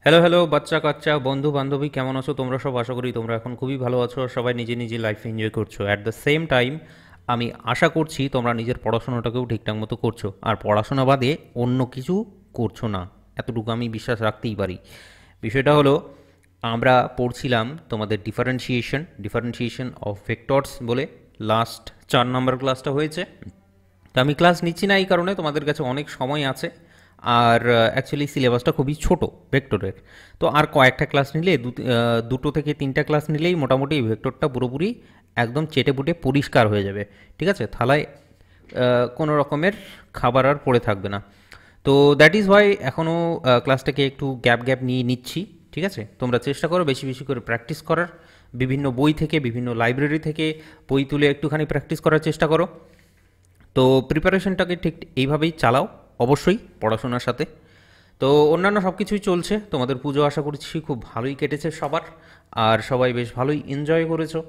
Hello hello বাচ্চা কাচ্চা বন্ধু বান্ধবী কেমন আছো তোমরা সব? আশা করি তোমরা এখন খুবই ভালো আছো আর সবাই নিজে নিজে লাইফ এনজয় করছো। অ্যাট দ্য সেম টাইম আমি আশা করছি তোমরা নিজের পড়াশোনাটাকেও ঠিকঠাক মতো করছো আর পড়াশোনা বাদে অন্য কিছু করছো না, এতটুকু আমি বিশ্বাস রাখতেই পারি। বিষয়টা হলো, আমরা পড়ছিলাম তোমাদের ডিফারেন্সিয়েশন অফ ভেক্টরস বলে। লাস্ট 4 নম্বর ক্লাসটা হয়েছে। তো আমি ক্লাস নিচ্ছি না এই কারণে, তোমাদের কাছে অনেক সময় আছে আর অ্যাকচুয়ালি সিলেবাসটা খুবই ছোট ভেক্টরের। তো আর কয়েকটা ক্লাস নিলে দুটো থেকে তিনটা ক্লাস নিলেই মোটামুটি এই ভেক্টরটা পুরোপুরি একদম চেটেপুটে পরিষ্কার হয়ে যাবে। ঠিক আছে, থালায় কোনো রকমের খাবার আর পড়ে থাকবে না। তো দ্যাট ইজ ওয়াই এখনও ক্লাসটাকে একটু গ্যাপ গ্যাপ নিয়ে নিচ্ছি। ঠিক আছে, তোমরা চেষ্টা করো বেশি বেশি করে প্র্যাকটিস করার, বিভিন্ন বই থেকে বিভিন্ন লাইব্রেরি থেকে বই তুলে একটুখানি প্র্যাকটিস করার চেষ্টা করো। তো প্রিপারেশনটাকে ঠিক এইভাবেই চালাও, অবশ্যই পড়াশোনার সাথে। তো অন্যান্য সব কিছুই চলছে, তোমাদের পুজো আশা করছি খুব ভালোই কেটেছে সবার, আর সবাই বেশ ভালোই এনজয় করেছো।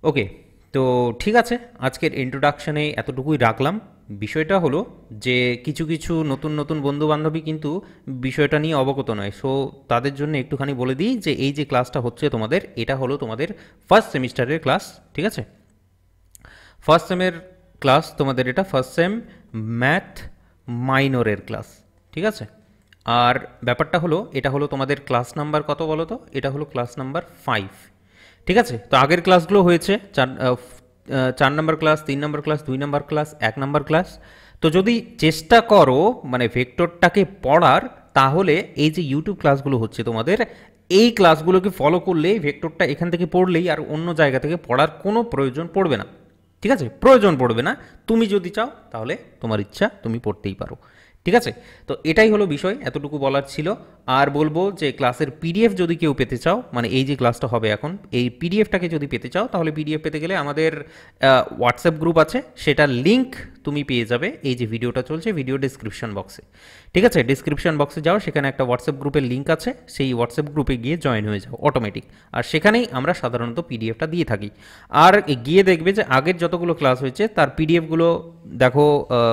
ওকে, তো ঠিক আছে, আজকের ইন্ট্রোডাকশনে এতটুকুই রাখলাম। বিষয়টা হলো যে কিছু কিছু নতুন নতুন বন্ধু বান্ধবী কিন্তু বিষয়টা নিয়ে অবগত নয়, সো তাদের জন্য একটুখানি বলে দিই যে এই যে ক্লাসটা হচ্ছে তোমাদের, এটা হলো তোমাদের ফার্স্ট সেমিস্টারের ক্লাস। ঠিক আছে, ফার্স্ট সেমের ক্লাস তোমাদের, এটা ফার্স্ট সেম ম্যাথ মাইনরের ক্লাস। ঠিক আছে, আর ব্যাপারটা হলো, এটা হলো তোমাদের ক্লাস নাম্বার কত বলো তো? এটা হলো ক্লাস নাম্বার 5। ঠিক আছে, তো আগের ক্লাসগুলো হয়েছে 4 নম্বর ক্লাস, 3 নম্বর ক্লাস, 2 নম্বর ক্লাস, 1 নম্বর ক্লাস। তো যদি চেষ্টা করো মানে ভেক্টরটাকে পড়ার, তাহলে এই যে ইউটিউব ক্লাসগুলো হচ্ছে তোমাদের, এই ক্লাসগুলোকে ফলো করলেই ভেক্টরটা এখান থেকে পড়লেই আর অন্য জায়গা থেকে পড়ার কোনো প্রয়োজন পড়বে না। ঠিক আছে, প্রয়োজন পড়বে না। তুমি যদি চাও তাহলে তোমার ইচ্ছা, তুমি পড়তেই পারো। ঠিক আছে, তো এটাই হলো বিষয়, এতটুকু বলার ছিল। আর বলবো যে ক্লাসের পিডিএফ যদি কেউ পেতে চাও, মানে এই যে ক্লাসটা হবে এখন, এই পিডিএফটাকে যদি পেতে চাও, তাহলে পিডিএফ পেতে গেলে আমাদের হোয়াটসঅ্যাপ গ্রুপ আছে, সেটার লিঙ্ক তুমি পেয়ে যাবে এই যে ভিডিওটা চলছে ভিডিও ডিসক্রিপশন বক্সে। ঠিক আছে, ডিসক্রিপশন বক্সে যাও, সেখানে একটা হোয়াটসঅ্যাপ গ্রুপের লিঙ্ক আছে, সেই হোয়াটসঅ্যাপ গ্রুপে গিয়ে জয়েন হয়ে যাও অটোমেটিক। আর সেখানেই আমরা সাধারণত পিডিএফটা দিয়ে থাকি। আর গিয়ে দেখবে যে আগের যতগুলো ক্লাস হয়েছে তার পিডিএফগুলো দেখো,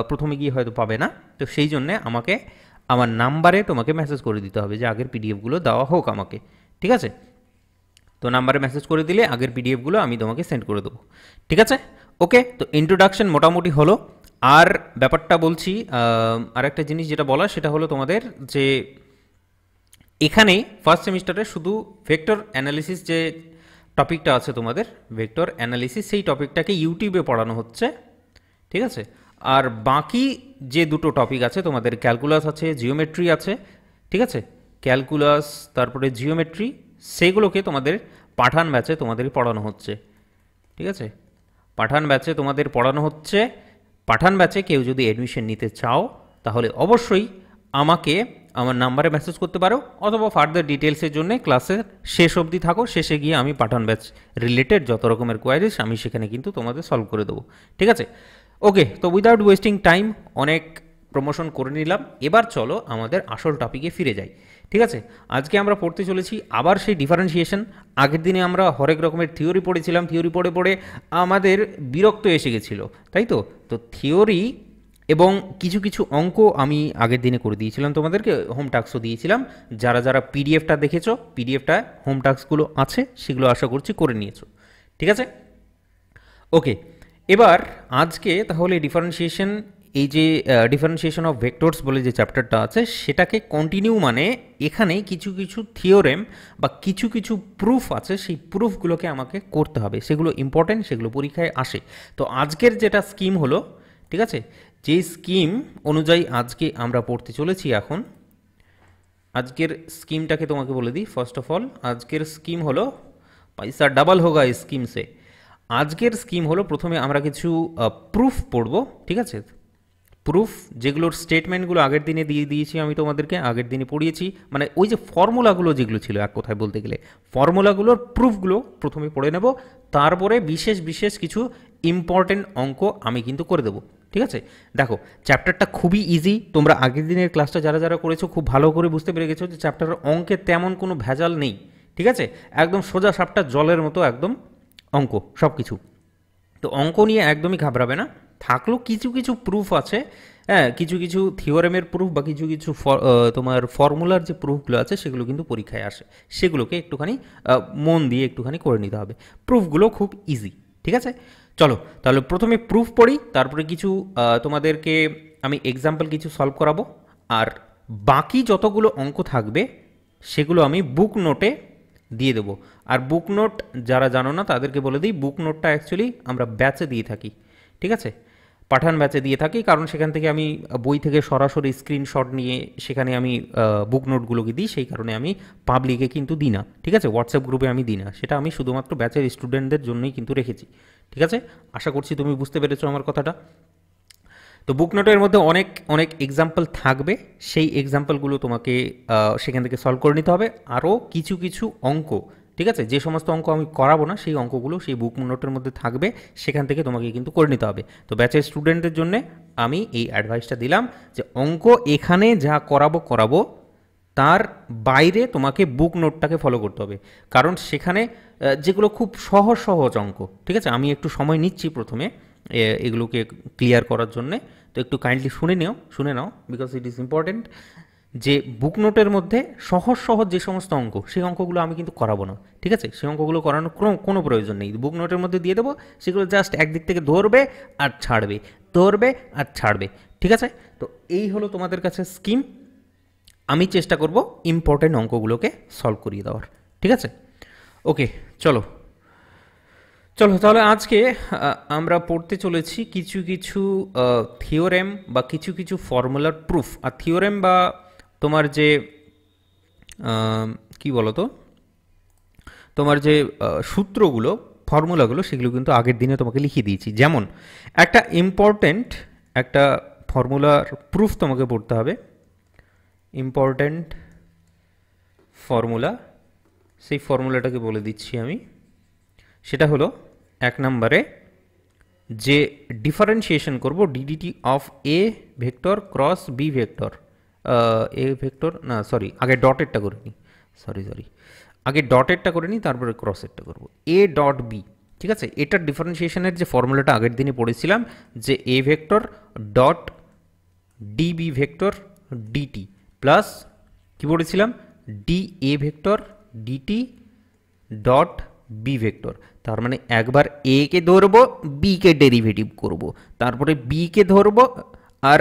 প্রথমে গিয়ে হয়তো পাবে না। তো সেই জন্যে আমাকে আমার নাম্বারে তোমাকে মেসেজ করে দিতে হবে যে আগের পিডিএফগুলো দেওয়া হোক আমাকে। ঠিক আছে, তো নাম্বারে মেসেজ করে দিলে আগের পিডিএফগুলো আমি তোমাকে সেন্ড করে দেবো। ঠিক আছে, ওকে, তো ইন্ট্রোডাকশন মোটামুটি হলো। আর ব্যাপারটা বলছি, আর একটা জিনিস যেটা বলা সেটা হলো তোমাদের যে এখানে ফার্স্ট সেমিস্টারে শুধু ভেক্টর অ্যানালিসিস যে টপিকটা আছে তোমাদের, ভেক্টর অ্যানালিসিস, সেই টপিকটাকে ইউটিউবে পড়ানো হচ্ছে। ঠিক আছে, আর বাকি যে দুটো টপিক আছে তোমাদের, ক্যালকুলাস আছে, জিওমেট্রি আছে। ঠিক আছে, ক্যালকুলাস তারপরে জিওমেট্রি, সেগুলোকে তোমাদের পাঠান ব্যাচে তোমাদের পড়ানো হচ্ছে। ঠিক আছে, পাঠান ব্যাচে তোমাদের পড়ানো হচ্ছে। পাঠান ব্যাচে কেউ যদি অ্যাডমিশন নিতে চাও, তাহলে অবশ্যই আমাকে আমার নাম্বারে মেসেজ করতে পারো, অথবা ফার্দার ডিটেলসের জন্য ক্লাসের শেষ অবধি থাকো, শেষে গিয়ে আমি পাঠান ব্যাচ রিলেটেড যত রকমের কোয়ারিজ আমি সেখানে কিন্তু তোমাদের সলভ করে দেবো। ঠিক আছে, ওকে, তো উইদাউট ওয়েস্টিং টাইম অনেক প্রমোশন করে নিলাম, এবার চলো আমাদের আসল টপিকে ফিরে যাই। ঠিক আছে, আজকে আমরা পড়তে চলেছি আবার সেই ডিফারেন্সিয়েশন। আগের দিনে আমরা হরেক রকমের থিওরি পড়েছিলাম, থিওরি পড়ে পড়ে আমাদের বিরক্ত এসে গেছিলো, তাই তো? তো থিওরি এবং কিছু কিছু অঙ্ক আমি আগের দিনে করে দিয়েছিলাম তোমাদেরকে, হোম টাস্কও দিয়েছিলাম। যারা যারা পিডিএফটা দেখেছো, পিডিএফটা হোম টাস্কগুলো আছে, সেগুলো আশা করছি করে নিয়েছো। ঠিক আছে, ওকে, এবার আজকে তাহলে ডিফারেন্সিয়েশন, এই যে ডিফারেন্সিয়েশন অফ ভেক্টরস বলে যে চ্যাপ্টারটা আছে, সেটাকে কন্টিনিউ, মানে এখানে কিছু কিছু থিওরেম বা কিছু কিছু প্রুফ আছে, সেই প্রুফগুলোকে আমাকে করতে হবে, সেগুলো ইম্পর্টেন্ট, সেগুলো পরীক্ষায় আসে। তো আজকের যেটা স্কিম হলো, ঠিক আছে, যেই স্কিম অনুযায়ী আজকে আমরা পড়তে চলেছি এখন, আজকের স্কিমটাকে তোমাকে বলে দিই। ফার্স্ট অফ অল আজকের স্কিম হলো, পয়সা ডাবল হোগা স্কিম সে। আজকের স্কিম হলো, প্রথমে আমরা কিছু প্রুফ পড়ব। ঠিক আছে, প্রুফ যেগুলোর স্টেটমেন্টগুলো আগের দিনে দিয়ে দিয়েছি আমি তোমাদেরকে, আগের দিনে পড়িয়েছি, মানে ওই যে ফর্মুলাগুলো যেগুলো ছিল, এক কথায় বলতে গেলে ফর্মুলাগুলোর প্রুফগুলো প্রথমে পড়ে নেব। তারপরে বিশেষ বিশেষ কিছু ইম্পর্টেন্ট অঙ্ক আমি কিন্তু করে দেবো। ঠিক আছে, দেখো চ্যাপ্টারটা খুবই ইজি, তোমরা আগের দিনের ক্লাসটা যারা যারা করেছো খুব ভালো করে বুঝতে পেরে গেছো যে চ্যাপ্টারের অঙ্কে তেমন কোনো ভেজাল নেই। ঠিক আছে, একদম সোজা সাপটা জলের মতো একদম অঙ্ক সব কিছু। তো অঙ্ক নিয়ে একদমই ঘাবড়াবে না। থাকলেও কিছু কিছু প্রুফ আছে হ্যাঁ, কিছু কিছু থিওরেমের প্রুফ বা কিছু কিছু তোমার ফর্মুলার যে প্রুফগুলো আছে সেগুলো কিন্তু পরীক্ষায় আসে, সেগুলোকে একটুখানি মন দিয়ে একটুখানি করে নিতে হবে। প্রুফগুলো খুব ইজি, ঠিক আছে? চলো তাহলে প্রথমে প্রুফ পড়ি, তারপরে কিছু তোমাদেরকে আমি এক্সাম্পল কিছু সলভ করাবো, আর বাকি যতগুলো অঙ্ক থাকবে সেগুলো আমি বুক নোটে দিয়ে দেবো। আর বুক নোট যারা জানো না তাদেরকে বলে দিই, বুক নোটটা অ্যাকচুয়ালি আমরা ব্যাচে দিয়ে থাকি, ঠিক আছে? পাঠান ব্যাচে দিয়ে থাকি, কারণ সেখান থেকে আমি বই থেকে সরাসরি স্ক্রিনশট নিয়ে সেখানে আমি বুক নোটগুলোকে দিই, সেই কারণে আমি পাবলিকে কিন্তু দিই না, ঠিক আছে? হোয়াটসঅ্যাপ গ্রুপে আমি দিই না, সেটা আমি শুধুমাত্র ব্যাচের স্টুডেন্টদের জন্যই কিন্তু রেখেছি, ঠিক আছে? আশা করছি তুমি বুঝতে পেরেছো আমার কথাটা। তো বুক নোটের মধ্যে অনেক অনেক এক্সাম্পল থাকবে, সেই এক্সাম্পলগুলো তোমাকে সেখান থেকে সলভ করে নিতে হবে। আরও কিছু কিছু অঙ্ক, ঠিক আছে, যে সমস্ত অঙ্ক আমি করাবো না সেই অঙ্কগুলো সেই বুক নোটের মধ্যে থাকবে, সেখান থেকে তোমাকে কিন্তু করে নিতে হবে। তো ব্যাচের স্টুডেন্টদের জন্য আমি এই অ্যাডভাইসটা দিলাম যে অঙ্ক এখানে যা করাবো তার বাইরে তোমাকে বুক নোটটাকে ফলো করতে হবে, কারণ সেখানে যেগুলো খুব সহজ সহজ অঙ্ক, ঠিক আছে, আমি একটু সময় নিচ্ছি প্রথমে এগুলোকে ক্লিয়ার করার জন্যে, তো একটু কাইন্ডলি শুনে now because it is important. যে বুক নোটের মধ্যে সহজ সহজ যে সমস্ত অঙ্ক, সেই অঙ্কগুলো আমি কিন্তু করাবো না, ঠিক আছে? সেই অঙ্কগুলো করানোর কোনো প্রয়োজন নেই, বুক নোটের মধ্যে দিয়ে দেবো, সেগুলো জাস্ট একদিক থেকে ধরবে আর ছাড়বে, ধরবে আর ছাড়বে, ঠিক আছে? তো এই হলো তোমাদের কাছে স্কিম। আমি চেষ্টা করব ইম্পর্টেন্ট অঙ্কগুলোকে সলভ করিয়ে দেওয়ার, ঠিক আছে? ওকে, চলো তাহলে আজকে আমরা পড়তে চলেছি কিছু কিছু থিওরেম বা কিছু কিছু ফর্মুলার প্রুফ। আর থিওরেম বা তোমার যে কি বলো তো, তোমার যে সূত্রগুলো, ফর্মুলাগুলো, সেগুলো কিন্তু আগের দিনে তোমাকে লিখিয়ে দিয়েছি। যেমন একটা ইম্পর্টেন্ট একটা ফর্মুলার প্রুফ তোমাকে পড়তে হবে, ইম্পর্টেন্ট ফর্মুলা, সেই ফর্মুলাটাকে বলে দিচ্ছি আমি। সেটা হলো 1 নম্বরে যে ডিফারেন্সিয়েশন করব D D T of A vector cross B vector, A vector না সরি, আগে ডটেরটা করে নিই, সরি আগে ডটেরটা করে নিই, তারপরে ক্রসেরটা করব, এ ডট বি, ঠিক আছে? এটার ডিফারেন্সিয়েশনের যে ফর্মুলাটা আগের দিনে পড়েছিলাম, যে A vector dot dB vector dt plus কী পড়েছিলাম, d A vector dt dot B vector. তার মানে একবার এ কে ধরবো, বি কে ডেরিভেটিভ করব, তারপরে বি কে ধরবো আর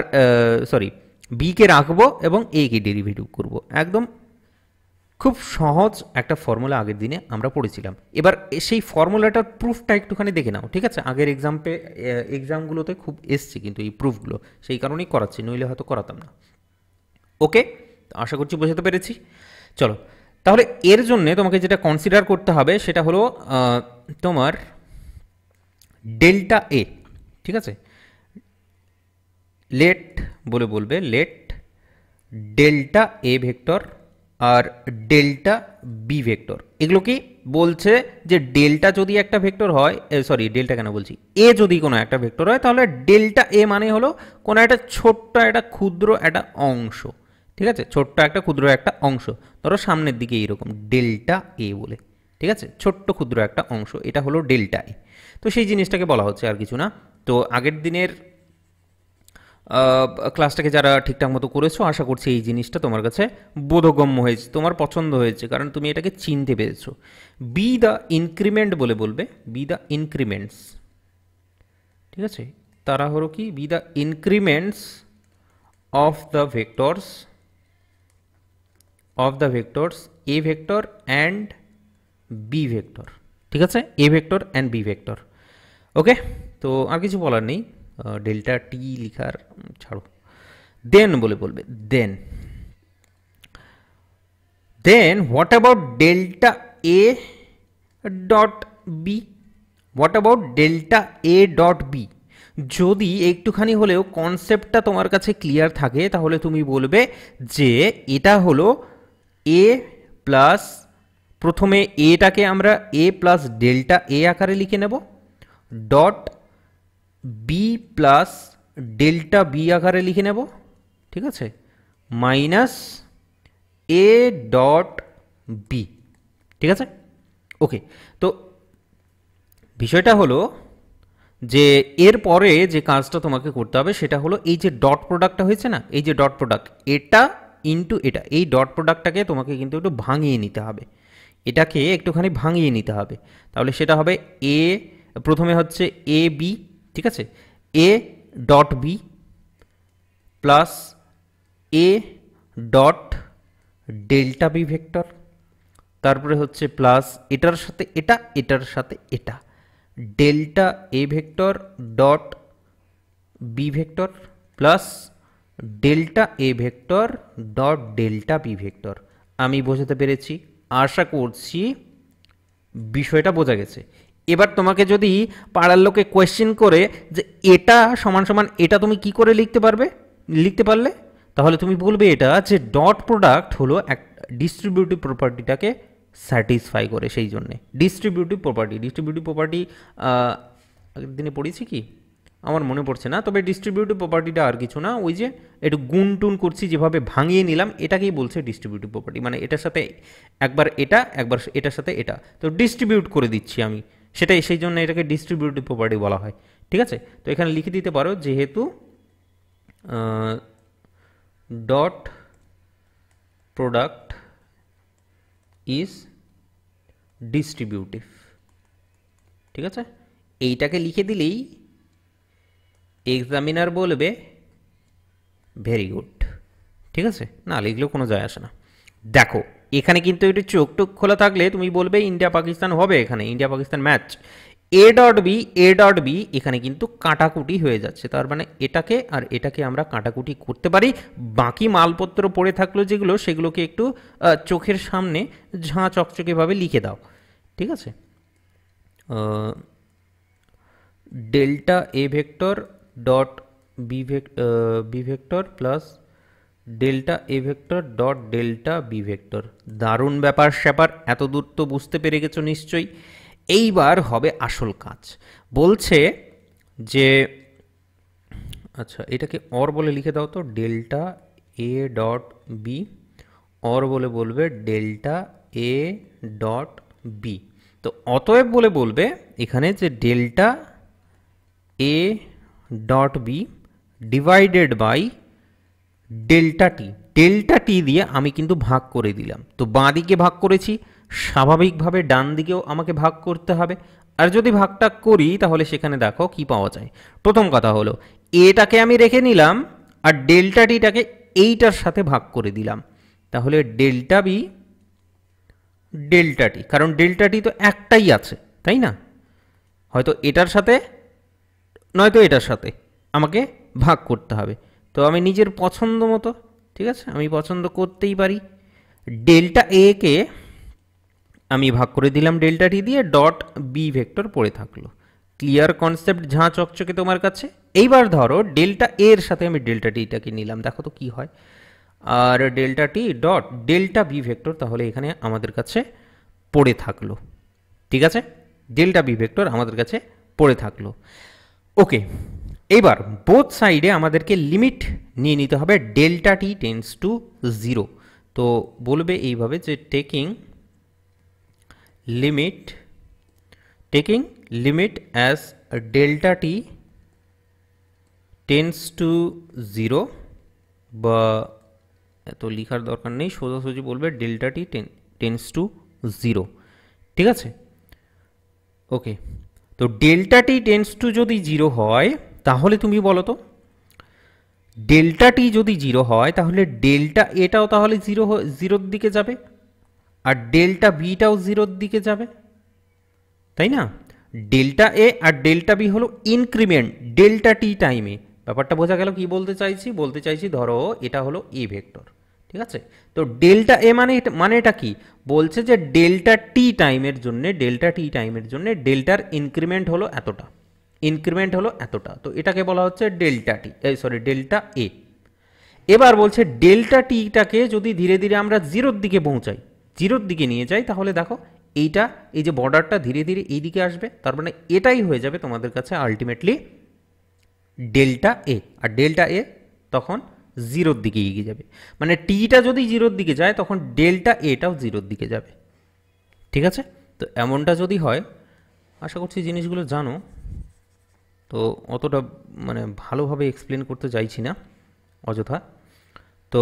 বি কে রাখবো এবং এ কে ডেরিভেটিভ করব। একদম খুব সহজ একটা ফর্মুলা আগের দিনে আমরা পড়েছিলাম। এবার সেই ফর্মুলাটার প্রুফটা একটুখানি দেখে নাও, ঠিক আছে? আগের এক্সামগুলোতে খুব এসছে কিন্তু এই প্রুফগুলো, সেই কারণেই করাচ্ছি, নইলে হয়তো করাতাম না। ওকে, আশা করছি বোঝাতে পেরেছি। চলো তাহলে এর জন্য তোমাকে যেটা কনসিডার করতে হবে সেটা হলো তোমার ডেল্টা এ, ঠিক আছে? বলবে লেট ডেল্টা এ ভেক্টর আর ডেল্টা বি ভেক্টর, এগুলো কি বলছে যে ডেল্টা যদি একটা ভেক্টর হয়, সরি ডেল্টা কেন বলছি, এ যদি কোনো একটা ভেক্টর হয়, তাহলে ডেল্টা এ মানে হলো কোনো একটা ছোট্ট একটা ক্ষুদ্র একটা অংশ, ঠিক আছে? ছোট্ট একটা ক্ষুদ্র একটা অংশ, ধরো সামনের দিকে এইরকম ডেল্টা এ বলে, ঠিক আছে? ছোট্ট ক্ষুদ্র একটা অংশ, এটা হলো ডেল্টা এ। তো সেই জিনিসটাকে বলা হচ্ছে, আর কিছু না। তো আগের দিনের ক্লাসটাকে যারা ঠিকঠাক মতো করেছো, আশা করছি এই জিনিসটা তোমার কাছে বোধগম্য হয়েছে, তোমার পছন্দ হয়েছে, কারণ তুমি এটাকে চিনতে পেরেছো। বি দ্য ইনক্রিমেন্ট বলবে, বি দ্য ইনক্রিমেন্টস, ঠিক আছে? তারা হলো কি, be the increments of the vectors A vector and B vector, ঠিক আছে? A vector and B vector. Okay, তো আর কিছু বলার নেই, ডেল্টা টি লিখার ছাড়ো। দেন বলবে then what about delta A dot B, what about delta A dot B? যদি একটুখানি হলেও কনসেপ্টটা তোমার কাছে ক্লিয়ার থাকে, তাহলে তুমি বলবে যে এটা হলো এ প্লাস, প্রথমে এটাকে আমরা এ প্লাস ডেল্টা এ আকারে লিখে নেব, dot B plus delta B আকারে লিখে নেব, ঠিক আছে? মাইনাস এ ডট বি, ঠিক আছে? ওকে, তো বিষয়টা হলো যে এর পরে যে কাজটা তোমাকে করতে হবে সেটা হলো এই যে ডট প্রোডাক্টটা হয়েছে না, এই যে ডট প্রোডাক্ট, এটা ইনটু এটা, এই ডট প্রোডাক্টটাকে তোমাকে কিন্তু একটু ভাঙিয়ে নিতে হবে, এটাকে একটুখানি ভাঙিয়ে নিতে হবে। তাহলে সেটা হবে এ, প্রথমে হচ্ছে এ বি, ঠিক আছে, A dot B plus A dot delta B vector, তারপরে হচ্ছে প্লাস এটার সাথে এটা, এটার সাথে এটা, delta A vector dot B vector plus delta A vector dot delta B vector. আমি বোঝাতে পেরেছি, আশা করছি বিষয়টা বোঝা গেছে। এবার তোমাকে যদি পাড়ার লোকে কোয়েশ্চেন করে যে এটা সমান সমান এটা তুমি কি করে লিখতে পারলে, তাহলে তুমি বলবে এটা যে ডট প্রোডাক্ট হলো এক ডিস্ট্রিবিউটিভ প্রপার্টিটাকে স্যাটিসফাই করে, সেই জন্যে ডিস্ট্রিবিউটিভ প্রপার্টি আগের দিনে পড়েছি কি আমার মনে পড়ছে না, তবে ডিস্ট্রিবিউটিভ প্রপার্টিটা আর কিছু না, ওই যে একটু গুণ টুন করছি যেভাবে ভাঙিয়ে নিলাম, এটাকেই বলছে ডিস্ট্রিবিউটিভ প্রপার্টি, মানে এটার সাথে একবার এটা, একবার এটার সাথে এটা, তো ডিস্ট্রিবিউট করে দিচ্ছি আমি, সেটাই সেই জন্য এটাকে ডিস্ট্রিবিউটিভ প্রপার্টি বলা হয়। ঠিক আছে, তো এখানে লিখে দিতে পারো যেহেতু ডট প্রোডাক্ট ইজ ডিস্ট্রিবিউটিভ, ঠিক আছে, এইটাকে লিখে দিলেই এক্সামিনার বলবে ভেরি গুড। ঠিক আছে, না লিখলেও কোনো যায় আসে না। দেখো এখানে কিন্তু একটু চোখ টোক খোলা থাকলে তুমি বলবে ইন্ডিয়া পাকিস্তান হবে, এখানে India Pakistan match, A dot B এখানে কিন্তু কাটাকুটি হয়ে যাচ্ছে, তার মানে এটাকে আর এটাকে আমরা কাটাকুটি করতে পারি। বাকি মালপত্র পড়ে থাকলো যেগুলো, সেগুলোকে একটু চোখের সামনে ঝাঁ চকচকেভাবে লিখে দাও। ঠিক আছে, delta A vector dot B vector plus delta A vector dot delta B vector. দারুণ ব্যাপার স্যাপার, এত দূর তো বুঝতে পেরে গেছো নিশ্চয়ই। এইবার হবে আসল কাজ, বলছে যে আচ্ছা এটাকে অর বলে লিখে দাও তো, delta A dot B, or বলে বলবে ডেল্টা এ ডট বি। তো অতএব বলে বলবে এখানে যে delta A dot B divided by delta t দিয়ে আমি কিন্তু ভাগ করে দিলাম। তো বাঁ দিকে ভাগ করেছি, স্বাভাবিকভাবে ডান দিকেও আমাকে ভাগ করতে হবে। আর যদি ভাগটা করি তাহলে সেখানে দেখো কি পাওয়া যায়। প্রথম কথা হলো এটাকে আমি রেখে নিলাম আর ডেল্টা টিটাকে এইটার সাথে ভাগ করে দিলাম, তাহলে ডেল্টা বি ডেল্টা টি, কারণ ডেল্টা টি তো একটাই আছে তাই না, হয়তো এটার সাথে নয়তো এটার সাথে আমাকে ভাগ করতে হবে। তো আমি নিজের পছন্দ মতো, ঠিক আছে, আমি পছন্দ করতেই পারি। ডেল্টা এ কে আমি ভাগ করে দিলাম ডেল্টা টি দিয়ে, ডট বি ভেক্টর পড়ে থাকলো। ক্লিয়ার কনসেপ্ট, ঝাঁ চকচকে তোমার কাছে। এইবার ধরো ডেল্টা এর সাথে আমি ডেল্টা টিটাকে নিলাম, দেখো তো কি হয়। আর delta t dot delta B vector তাহলে এখানে আমাদের কাছে পড়ে থাকলো। ঠিক আছে, ডেল্টা বি ভেক্টর আমাদের কাছে পড়ে থাকলো। ওকে, এবার বোথ সাইডে আমাদেরকে লিমিট নিয়ে নিতে হবে, ডেল্টা টি টেন্ডস টু 0। তো বলবে এইভাবে যে taking limit as delta T tends to 0, বা এত লিখার দরকার নেই, সোজাসুজি বলবে ডেল্টা টি টেন্ডস টু 0। ঠিক আছে, ওকে, তো ডেল্টা টি টেন্ডস টু যদি 0 হয় তাহলে তুমি বলো তো, ডেল্টা টি যদি 0 হয় তাহলে ডেল্টা এটাও তাহলে 0 দিকে যাবে, আর ডেল্টা বিটাও 0 দিকে যাবে, তাই না। ডেল্টা এ আর ডেল্টা বি হলো ইনক্রিমেন্ট ডেল্টা টি টাইমে। ব্যাপারটা বোঝা গেল কি বলতে চাইছি ধরো এটা হলো এ ভেক্টর, ঠিক আছে, তো ডেল্টা এ মানে এটা কি বলছে যে ডেল্টা টি টাইমের জন্য ডেল্টার ইনক্রিমেন্ট হলো এতটা, তো এটাকে বলা হচ্ছে ডেল্টা টি, ডেল্টা এ। এবার বলছে ডেল্টা টিটাকে যদি ধীরে ধীরে আমরা 0-র দিকে নিয়ে যাই তাহলে দেখো এই যে বর্ডারটা ধীরে ধীরে এই দিকে আসবে, তার মানে এটাই হয়ে যাবে তোমাদের কাছে আলটিমেটলি ডেল্টা এ, আর ডেল্টা এ তখন 0-র দিকে এগিয়ে যাবে, মানে টিটা যদি 0-র দিকে যায় তখন ডেল্টা এটাও 0-র দিকে যাবে। ঠিক আছে, তো এমনটা যদি হয়, আশা করছি জিনিসগুলো জানো। তো অতটা মানে ভালোভাবে এক্সপ্লেন করতে চাইছি না অযথা। তো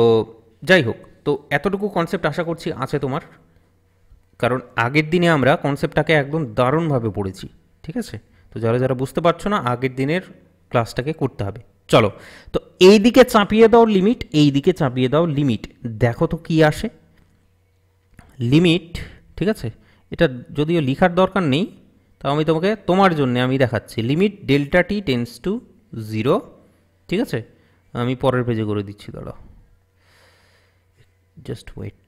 যাই হোক, তো এতটুকু কনসেপ্ট আশা করছি আছে তোমার, কারণ আগের দিনে আমরা কনসেপ্টটাকে একদম দারুণভাবে পড়েছি। ঠিক আছে, তো যারা যারা বুঝতে পারছো না আগের দিনের ক্লাসটাকে করতে হবে। চলো, তো এই দিকে চাপিয়ে দাও লিমিট, এই দিকে চাপিয়ে দাও লিমিট, দেখো তো কি আসে লিমিট। ঠিক আছে, এটা যদিও লিখার দরকার নেই, তাও আমি তোমাকে তোমার জন্য আমি দেখাচ্ছি। Limit delta T tends to 0। ঠিক আছে, আমি পরের পেজে করে দিচ্ছি, দাঁড়াও, জাস্ট ওয়েট।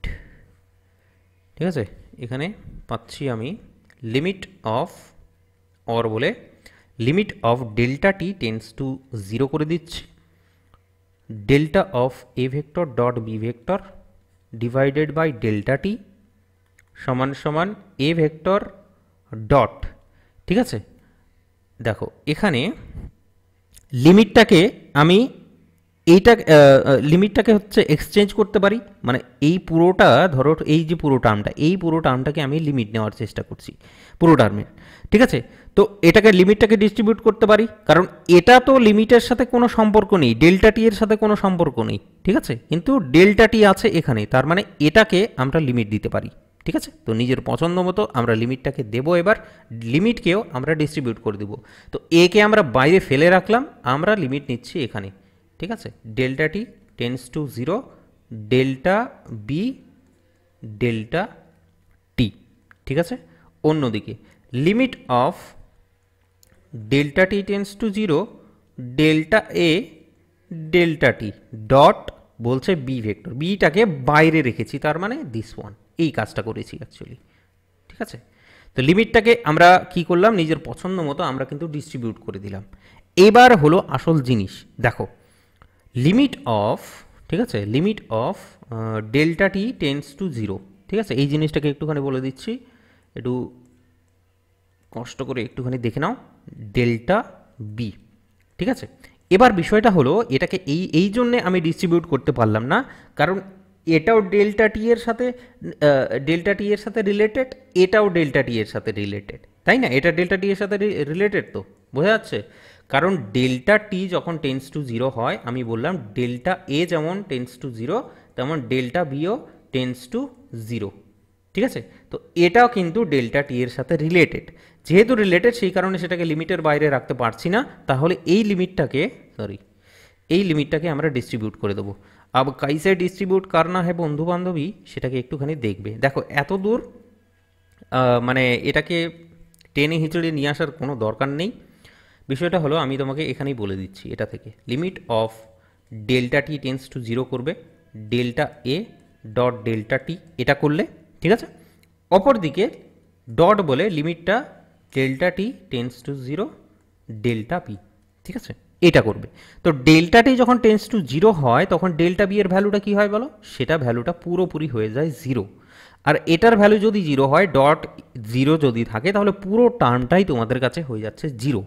ঠিক আছে, এখানে পাচ্ছি আমি লিমিট অফ অর বলে limit of delta T tends to 0 করে দিচ্ছি। Delta of A vector dot B vector divided by delta t সমান সমান এ ভেক্টর ডট। ঠিক আছে, দেখো এখানে লিমিটটাকে আমি এইটা লিমিটটাকে হচ্ছে এক্সচেঞ্জ করতে পারি, মানে এই পুরোটা ধরো, এই যে পুরো টার্মটা, এই পুরো টার্মটাকে আমি লিমিট নেওয়ার চেষ্টা করছি পুরো টার্মের। ঠিক আছে, তো এটাকে লিমিটটাকে ডিস্ট্রিবিউট করতে পারি, কারণ এটা তো লিমিটের সাথে কোনো সম্পর্ক নেই, ডেল্টা টি এর সাথে কোনো সম্পর্ক নেই। ঠিক আছে, কিন্তু ডেল্টা টি আছে এখানে, তার মানে এটাকে আমরা লিমিট দিতে পারি। ঠিক আছে, তো নিজের পছন্দ মতো আমরা লিমিটটাকে দেবো। এবার লিমিটকেও আমরা ডিস্ট্রিবিউট করে দেবো। তো একে আমরা বাইরে ফেলে রাখলাম, আমরা লিমিট নিচ্ছি এখানে। ঠিক আছে, delta T tends to 0 delta B delta t. ঠিক আছে, অন্যদিকে limit of delta T tends to 0 delta A delta t dot বলছে বি ভেক্টর, বিটাকে বাইরে রেখেছি, তার মানে দিস ওয়ান, এই কাজটা করেছি অ্যাকচুয়ালি। ঠিক আছে, তো লিমিটটাকে আমরা কি করলাম, নিজের পছন্দ মতো আমরা কিন্তু ডিস্ট্রিবিউট করে দিলাম। এবার হলো আসল জিনিস, দেখো লিমিট অফ, ঠিক আছে, limit of delta T tends to 0। ঠিক আছে, এই জিনিসটাকে একটুখানি বলে দিচ্ছি, একটু কষ্ট করে একটুখানি দেখে নাও, ডেল্টা বি। ঠিক আছে, এবার বিষয়টা হলো এটাকে এই জন্যে আমি ডিস্ট্রিবিউট করতে পারলাম না, কারণ এটাও ডেল্টা টি এর সাথে রিলেটেড, এটাও ডেল্টা টি এর সাথে রিলেটেড, তাই না? এটা ডেল্টা টি এর সাথে রিলেটেড, তো বোঝা যাচ্ছে। কারণ ডেল্টা টি যখন টেন্স টু 0 হয়, আমি বললাম ডেল্টা এ যেমন টেন্স টু 0 তেমন ডেল্টা বিও টেন্স টু 0। ঠিক আছে, তো এটাও কিন্তু ডেল্টা টি এর সাথে রিলেটেড, যেহেতু রিলেটেড সেই কারণে সেটাকে লিমিটের বাইরে রাখতে পারছি না, তাহলে এই লিমিটটাকে আমরা ডিস্ট্রিবিউট করে দেবো। अब कैसे डिस्ट्रीब्यूट करना है বন্ধু বান্ধবী সেটাকে একটুখানি দেখবে। দেখো এত দূর মানে এটাকে টেনে হিঁচড়ে নিয়ে আসার কোনো দরকার নেই। বিষয়টা হলো আমি তোমাকে এখানেই বলে দিচ্ছি, এটা থেকে limit of delta T tends to 0 করবে ডেল্টা এ ডট ডেল্টা টি, এটা করলে ঠিক আছে। অপরদিকে ডট বলে লিমিটটা delta T tends to 0 delta p, ঠিক আছে, এটা করবে। তো ডেল্টা টি যখন টেন্স টু 0 হয় তখন ডেল্টা বি এর ভ্যালুটা কী হয় বলো, সেটা ভ্যালুটা পুরোপুরি হয়ে যায় 0। আর এটার ভ্যালু যদি 0 হয়, ডট 0 যদি থাকে, তাহলে পুরো টার্মটাই তোমাদের কাছে হয়ে যাচ্ছে 0।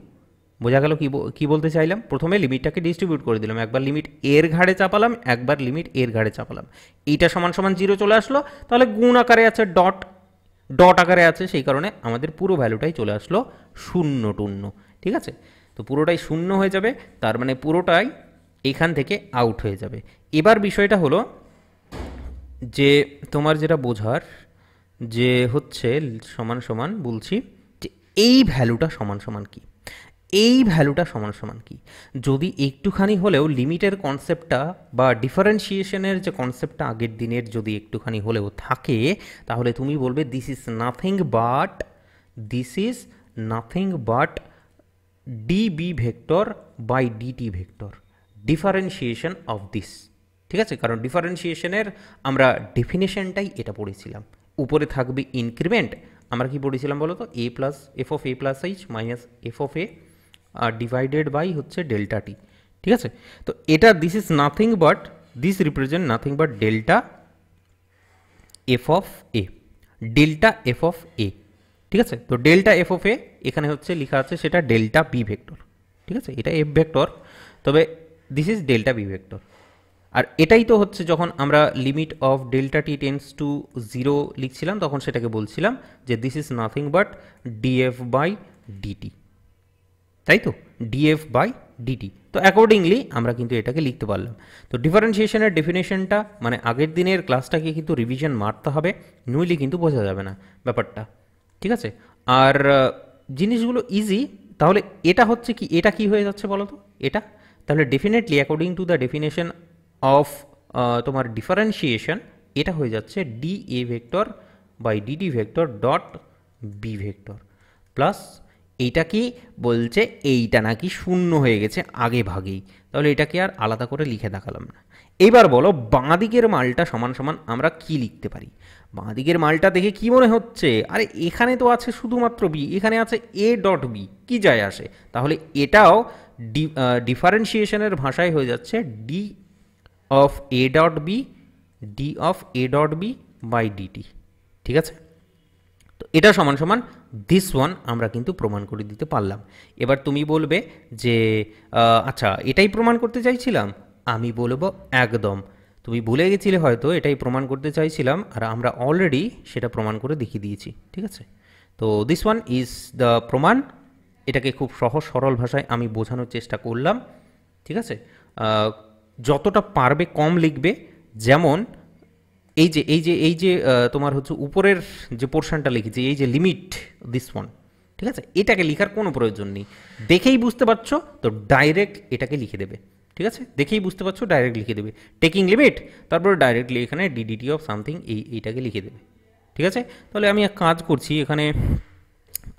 বোঝা গেল কি বলতে চাইলাম? প্রথমে লিমিটটাকে ডিস্ট্রিবিউট করে দিলাম, একবার লিমিট এর ঘাড়ে চাপালাম, একবার লিমিট এর ঘাড়ে চাপালাম, এইটা সমান সমান 0 চলে আসলো, তাহলে গুণ আকারে আছে, ডট আকারে আছে, সেই কারণে আমাদের পুরো ভ্যালুটাই চলে আসলো 0 ঠিক আছে। তো পুরোটাই 0 হয়ে যাবে, তার মানে পুরোটাই এখান থেকে আউট হয়ে যাবে। এবার বিষয়টা হলো যে তোমার যেটা বোঝার যে হচ্ছে সমান সমান বলছি যে এই ভ্যালুটা সমান সমান কি, এই ভ্যালুটা সমান সমান কি। যদি একটুখানি হলেও লিমিটের কনসেপ্টটা বা ডিফারেন্সিয়েশনের যে কনসেপ্টটা আগের দিনের যদি একটুখানি হলেও থাকে, তাহলে তুমি বলবে this is nothing but D B vector by D T vector, differentiation of this. ঠিক আছে, কারণ ডিফারেন্সিয়েশনের আমরা ডেফিনেশনটাই এটা পড়েছিলাম। উপরে থাকবে ইনক্রিমেন্ট, আমরা কি পড়েছিলাম বলো তো, a plus f of a plus h minus f of a divided by হচ্ছে ডেল্টা টি। ঠিক আছে, তো এটা this represent nothing but delta f of a, delta f of a. ঠিক আছে, তো ডেল্টা এফ অফ এ এখানে হচ্ছে লেখা আছে সেটা ডেল্টা বি ভেক্টর। ঠিক আছে, এটা এফ ভেক্টর, তবে this is delta B vector. আর এটাই তো হচ্ছে যখন আমরা limit of delta T tends to 0 লিখছিলাম, তখন সেটাকে বলছিলাম যে this is nothing but df by dt. তাই তো, ডিএফ বাই ডিটি। তো অ্যাকর্ডিংলি আমরা কিন্তু এটাকে লিখতে পারলাম। তো ডিফারেন্সিয়েশনের ডেফিনেশনটা মানে আগের দিনের ক্লাসটাকে কিন্তু রিভিশন মারতে হবে, নইলে কিন্তু বোঝা যাবে না ব্যাপারটা, ঠিক আছে। আর জিনিসগুলো ইজি। তাহলে এটা হচ্ছে কি, এটা কি হয়ে যাচ্ছে বলো তো, এটা তাহলে definitely according to the definition of তোমার ডিফারেন্সিয়েশন, এটা হয়ে যাচ্ছে D A vector by D D vector dot B vector plus এইটা কি বলছে, এইটা নাকি শূন্য হয়ে গেছে আগে ভাগেই, তাহলে এটাকে আর আলাদা করে লিখে দেখালাম না। এবার বলো বাঁ দিকের মালটা সমান সমান আমরা কি লিখতে পারি? বাঁ দিকের মালটা দেখে কি মনে হচ্ছে, আরে এখানে তো আছে শুধুমাত্র বি, এখানে আছে এ ডট বি, কি যায় আসে? তাহলে এটাও ডিফারেন্সিয়েশনের ভাষায় হয়ে যাচ্ছে D of A dot B, D of A dot B by D T, ঠিক আছে। তো এটা সমান সমান দিস ওয়ান আমরা কিন্তু প্রমাণ করে দিতে পারলাম। এবার তুমি বলবে যে আচ্ছা এটাই প্রমাণ করতে চাইছিলাম, আমি বলবো একদম তুমি ভুলে গেছিলে হয়তো, এটাই প্রমাণ করতে চাইছিলাম আর আমরা অলরেডি সেটা প্রমাণ করে দেখিয়ে দিয়েছি, ঠিক আছে। তো দিস ওয়ান ইজ দ্য প্রমাণ। এটাকে খুব সহজ সরল ভাষায় আমি বোঝানোর চেষ্টা করলাম, ঠিক আছে। যতটা পারবে কম লিখবে, যেমন এই যে তোমার হচ্ছে উপরের যে পোর্শনটা লিখেছি, এই যে লিমিট দিস ওয়ান, ঠিক আছে, এটাকে লেখার কোনো প্রয়োজন নেই, দেখেই বুঝতে পারছো তো ডাইরেক্ট এটাকে লিখে দেবে, ঠিক আছে, দেখেই বুঝতে পারছো ডাইরেক্ট লিখে দেবে টেকিং লিমিট, তারপরে ডাইরেক্টলি এখানে ডিডিটি অফ সামথিং এইটাকে লিখে দেবে, ঠিক আছে। তাহলে আমি এক কাজ করছি, এখানে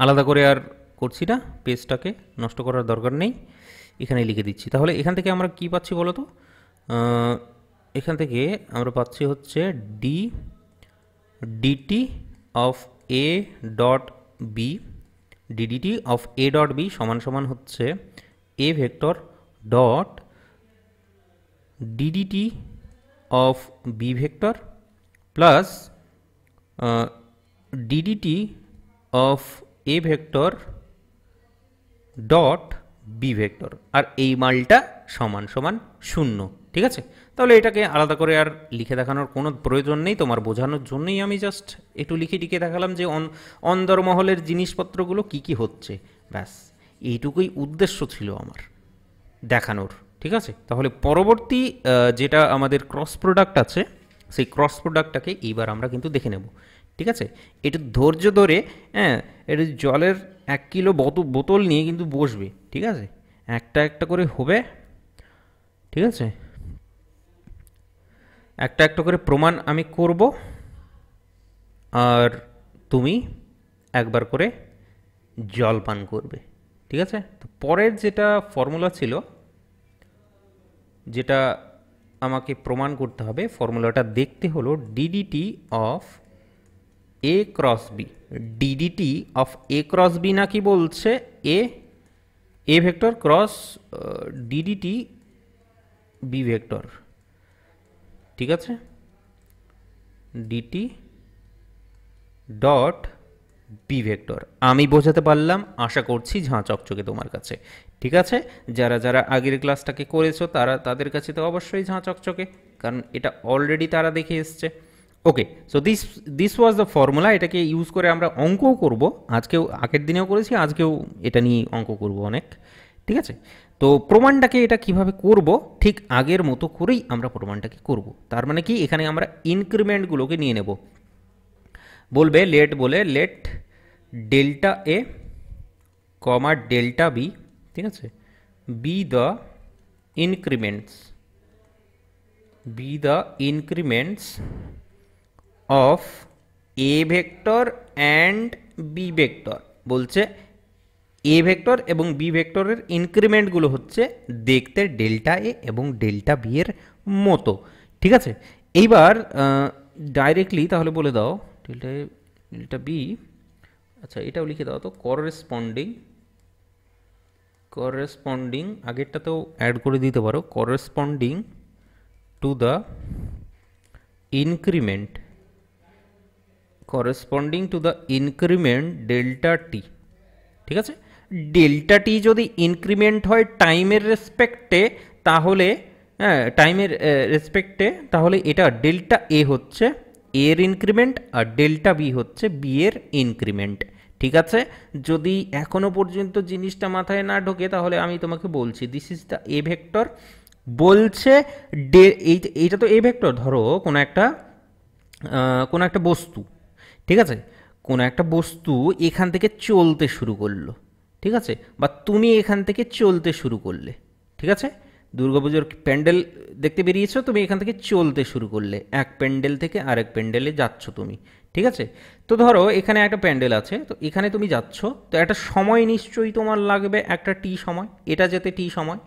আলাদা করে আর করছি না, পেজটাকে নষ্ট করার দরকার নেই, এখানে লিখে দিচ্ছি। তাহলে এখান থেকে আমরা কি পাচ্ছি বলো তো, এখান থেকে আমরা পাচ্ছি হচ্ছে d dt of A dot b, DDT of A dot b সমান সমান হচ্ছে a vector dot d dt of b vector plus DDT of A vector dot B vector, আর এই মালটা সমান সমান শূন্য, ঠিক আছে। তাহলে এটাকে আলাদা করে আর লিখে দেখানোর কোনো প্রয়োজন নেই, তোমার বোঝানোর জন্যই আমি জাস্ট একটু লিখে টিকে দেখালাম যে অন্দরমহলের জিনিসপত্রগুলো কি কি হচ্ছে, ব্যাস এইটুকুই উদ্দেশ্য ছিল আমার দেখানোর, ঠিক আছে। তাহলে পরবর্তী যেটা আমাদের ক্রস প্রোডাক্ট আছে, সেই ক্রস প্রোডাক্টটাকে এইবার আমরা কিন্তু দেখে নেব, ঠিক আছে। একটু ধৈর্য ধরে, হ্যাঁ, একটু জলের 1 কিলো বোতল নিয়ে কিন্তু বসবে, ঠিক আছে, একটা একটা করে হবে, ঠিক আছে, একটা একটা করে প্রমাণ আমি করব আর তুমি একবার করে জল পান করবে, ঠিক আছে। তো পরের যেটা ফর্মুলা ছিল, যেটা আমাকে প্রমাণ করতে হবে, ফর্মুলাটা দেখতে হলো DDT of A cross B, DDT of A cross B না কি বলছে, A vector cross D D T B vector, ঠিক আছে, ডিটি ডট বি ভেক্টর। আমি বোঝাতে পারলাম, আশা করছি ঝাঁ চকচকে তোমার কাছে, ঠিক আছে। যারা যারা আগের ক্লাসটাকে করেছো তাদের কাছে তো অবশ্যই ঝাঁ চকচকে, কারণ এটা অলরেডি তারা দেখে এসছে। Okay, so this was the formula. এটাকে ইউজ করে আমরা অঙ্কও করব, আজকেও আগের দিনেও করেছি, আজকেও এটা নিয়ে অঙ্ক করব অনেক, ঠিক আছে। তো প্রমাণটাকে এটা কিভাবে করব, ঠিক আগের মতো করেই আমরা প্রমাণটাকে করব। তার মানে কি, এখানে আমরা ইনক্রিমেন্টগুলোকে নিয়ে নেব, বলবে let delta A comma delta B, ঠিক আছে, be the increments of A vector and B vector. বলছে এ ভেক্টর এবং বি ভেক্টরের ইনক্রিমেন্টগুলো হচ্ছে দেখতে ডেল্টা এ এবং ডেল্টা বি এর মতো, ঠিক আছে। এইবার ডাইরেক্টলি তাহলে বলে দাও ডেল্টা এ ডেল্টা বি, আচ্ছা এটাও লিখে দাও তো, করেসপন্ডিং আগেরটাতেও অ্যাড করে দিতে পারো, corresponding to the increment delta t, ঠিক আছে। ডেল্টা টি যদি ইনক্রিমেন্ট হয় টাইমের রেসপেক্টে, তাহলে তাহলে এটা ডেল্টা এ হচ্ছে এর ইনক্রিমেন্ট আর ডেল্টা বি হচ্ছে বি এর ইনক্রিমেন্ট, ঠিক আছে? যদি এখনো পর্যন্ত জিনিসটা মাথায় না ঢোকে তাহলে আমি তোমাকে বলছি, this is the A vector. বলছে এইটা তো এ ভেক্টর, ধরো কোনো একটা বস্তু, ঠিক আছে, কোনো একটা বস্তু এখান থেকে চলতে শুরু করলো, ঠিক আছে, বা তুমি এখান থেকে চলতে শুরু করলে, ঠিক আছে, দুর্গাপুজোর প্যান্ডেল দেখতে বেরিয়েছো, তুমি এখান থেকে চলতে শুরু করলে, এক প্যান্ডেল থেকে আরেক প্যান্ডেলে যাচ্ছ তুমি, ঠিক আছে। তো ধরো এখানে একটা প্যান্ডেল আছে, তো এখানে তুমি যাচ্ছ, তো একটা সময় নিশ্চয়ই তোমার লাগবে, একটা টি সময়, এটা যেতে টি সময়।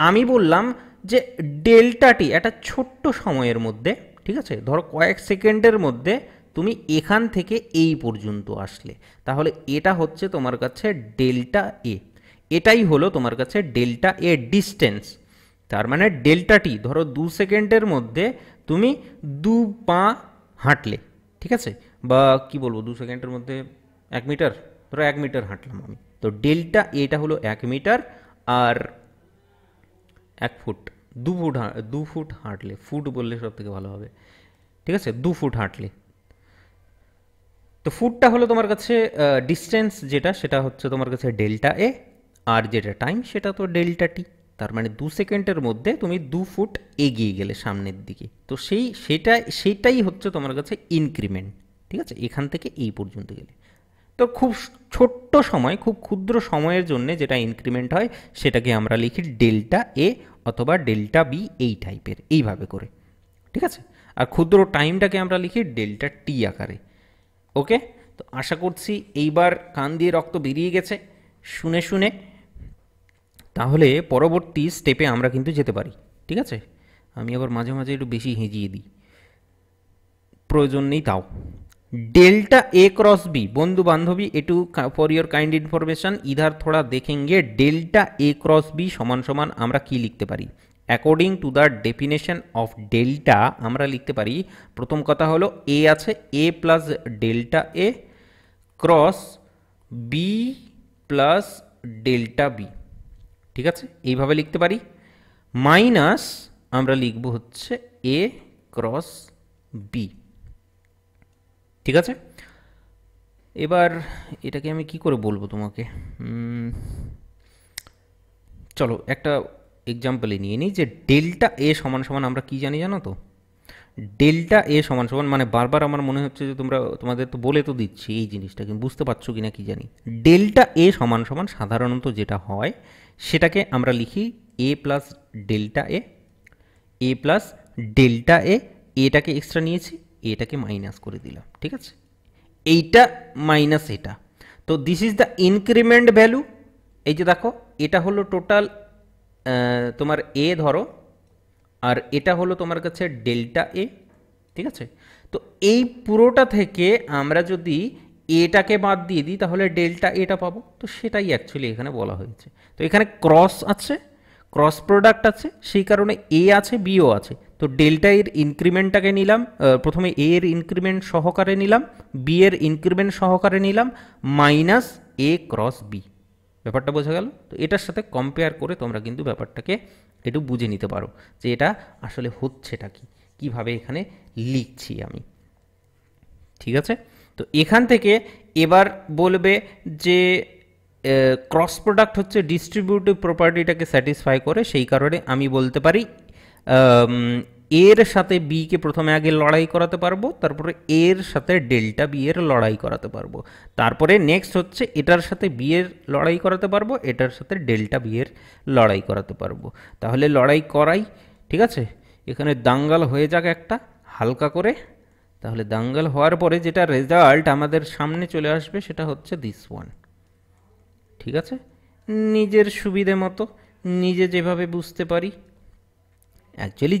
আমি বললাম যে ডেল্টা টি একটা ছোট্ট সময়ের মধ্যে, ঠিক আছে, ধরো কয়েক সেকেন্ডের মধ্যে তুমি এখান থেকে এই পর্যন্ত আসলে, তাহলে এটা হচ্ছে তোমার কাছে ডেল্টা এ। এটাই হলো তোমার কাছে ডেল্টা এ ডিস্টেন্স। তার মানে ডেল্টা টি, ধরো 2 সেকেন্ডের মধ্যে তুমি 2 পা হাঁটলে, ঠিক আছে, বা কি বলবো, 2 সেকেন্ডের মধ্যে 1 মিটার, ধরো 1 মিটার হাঁটলাম আমি, তো ডেল্টা এটা হলো 1 মিটার, আর 1 ফুট, 2 ফুট, 2 ফুট হাঁটলে, ফুট বললে সব থেকে ভালো হবে, ঠিক আছে, 2 ফুট হাঁটলে, তো ফুটটা হলো তোমার কাছে ডিস্টেন্স, যেটা সেটা হচ্ছে তোমার কাছে ডেল্টা এ, আর যেটা টাইম সেটা তো ডেল্টা টি। তার মানে 2 সেকেন্ডের মধ্যে তুমি 2 ফুট এগিয়ে গেলে সামনের দিকে, তো সেইটাই হচ্ছে তোমার কাছে ইনক্রিমেন্ট, ঠিক আছে, এখান থেকে এই পর্যন্ত গেলে। তো খুব ছোট্ট সময়, খুব ক্ষুদ্র সময়ের জন্য যেটা ইনক্রিমেন্ট হয় সেটাকে আমরা লিখি ডেল্টা এ অথবা ডেল্টা বি, এই টাইপের, এইভাবে করে, ঠিক আছে। আর ক্ষুদ্র টাইমটাকে আমরা লিখি ডেল্টা টি আকারে। ওকে, তো আশা করছি এইবার কান দিয়ে রক্ত বেরিয়ে গেছে শুনে শুনে। তাহলে পরবর্তী স্টেপে আমরা কিন্তু যেতে পারি, ঠিক আছে। আমি আবার মাঝে মাঝে একটু বেশি হেঁজিয়ে দিই, প্রয়োজন নেই তাও। डेल्टा ए क्रॉस बी, बंधु बान्धवी एटू फॉर योर काइंड इनफरमेशन इधर थोड़ा देखेंगे। डेल्टा ए क्रॉस बी समान समान আমরা কি লিখতে পারি, according to the definition of delta আমরা লিখতে পারি, প্রথম কথা হলো এ আছে, a plus delta a cross b plus delta B, ঠিক আছে, এইভাবে লিখতে পারি। মাইনাস আমরা লিখব হচ্ছে এ ক্রস বি, ঠিক আছে। এবার এটাকে আমি কি করে বলবো তোমাকে, চলো একটা এক্সাম্পলে নিয়ে নিই, যে ডেল্টা এ সমান সমান আমরা কি জানি জানো তো, ডেল্টা এ সমান সমান, মানে বারবার আমার মনে হচ্ছে যে তোমাদের তো বলে তো দিচ্ছি এই জিনিসটা, কিন্তু বুঝতে পারছো কি না কি জানি। ডেল্টা এ সমান সমান সাধারণত যেটা হয় সেটাকে আমরা লিখি a plus delta a, a plus delta a, এটাকে এক্সট্রা নিয়েছি, এটাকে মাইনাস করে দিলাম, ঠিক আছে, এইটা মাইনাস এটা। তো this is the increment value. এই যে দেখো, এটা হলো টোটাল তোমার এ ধরো, আর এটা হলো তোমার কাছে ডেল্টা এ, ঠিক আছে। তো এই পুরোটা থেকে আমরা যদি এটাকে বাদ দিয়ে দিই তাহলে ডেল্টা এটা পাবো, তো সেটাই অ্যাকচুয়ালি এখানে বলা হয়েছে। তো এখানে ক্রস আছে, ক্রস প্রোডাক্ট আছে, সেই কারণে এ আছে বিও আছে। তো ডেল্টা এর ইনক্রিমেন্টটাকে নিলাম, প্রথমে এ এর ইনক্রিমেন্ট সহকারে নিলাম, বি এর ইনক্রিমেন্ট সহকারে নিলাম, মাইনাস এ ক্রস বি। ব্যাপারটা বোঝা গেল? তো এটার সাথে কম্পেয়ার করে তোমরা কিন্তু ব্যাপারটাকে একটু বুঝে নিতে পারো যে এটা আসলে হচ্ছেটা কি, কীভাবে এখানে লিখছি আমি, ঠিক আছে। তো এখান থেকে এবার বলবে যে ক্রস প্রোডাক্ট হচ্ছে ডিস্ট্রিবিউটিভ প্রপার্টিটাকে স্যাটিসফাই করে, সেই কারণে আমি বলতে পারি এর সাথে বিকে প্রথমে আগে লড়াই করাতে পারবো, তারপরে এর সাথে ডেল্টা বি এর লড়াই করাতে পারবো, তারপরে নেক্সট হচ্ছে এটার সাথে বি এর লড়াই করাতে পারবো, এটার সাথে ডেল্টা বি এর লড়াই করাতে পারবো। তাহলে লড়াই করাই, ঠিক আছে, এখানে দাঙ্গাল হয়ে যাক একটা হালকা করে। তাহলে দাঙ্গাল হওয়ার পরে যেটা রেজাল্ট আমাদের সামনে চলে আসবে সেটা হচ্ছে দিস ওয়ান, ঠিক আছে। নিজের সুবিধে মতো নিজে যেভাবে বুঝতে পারি,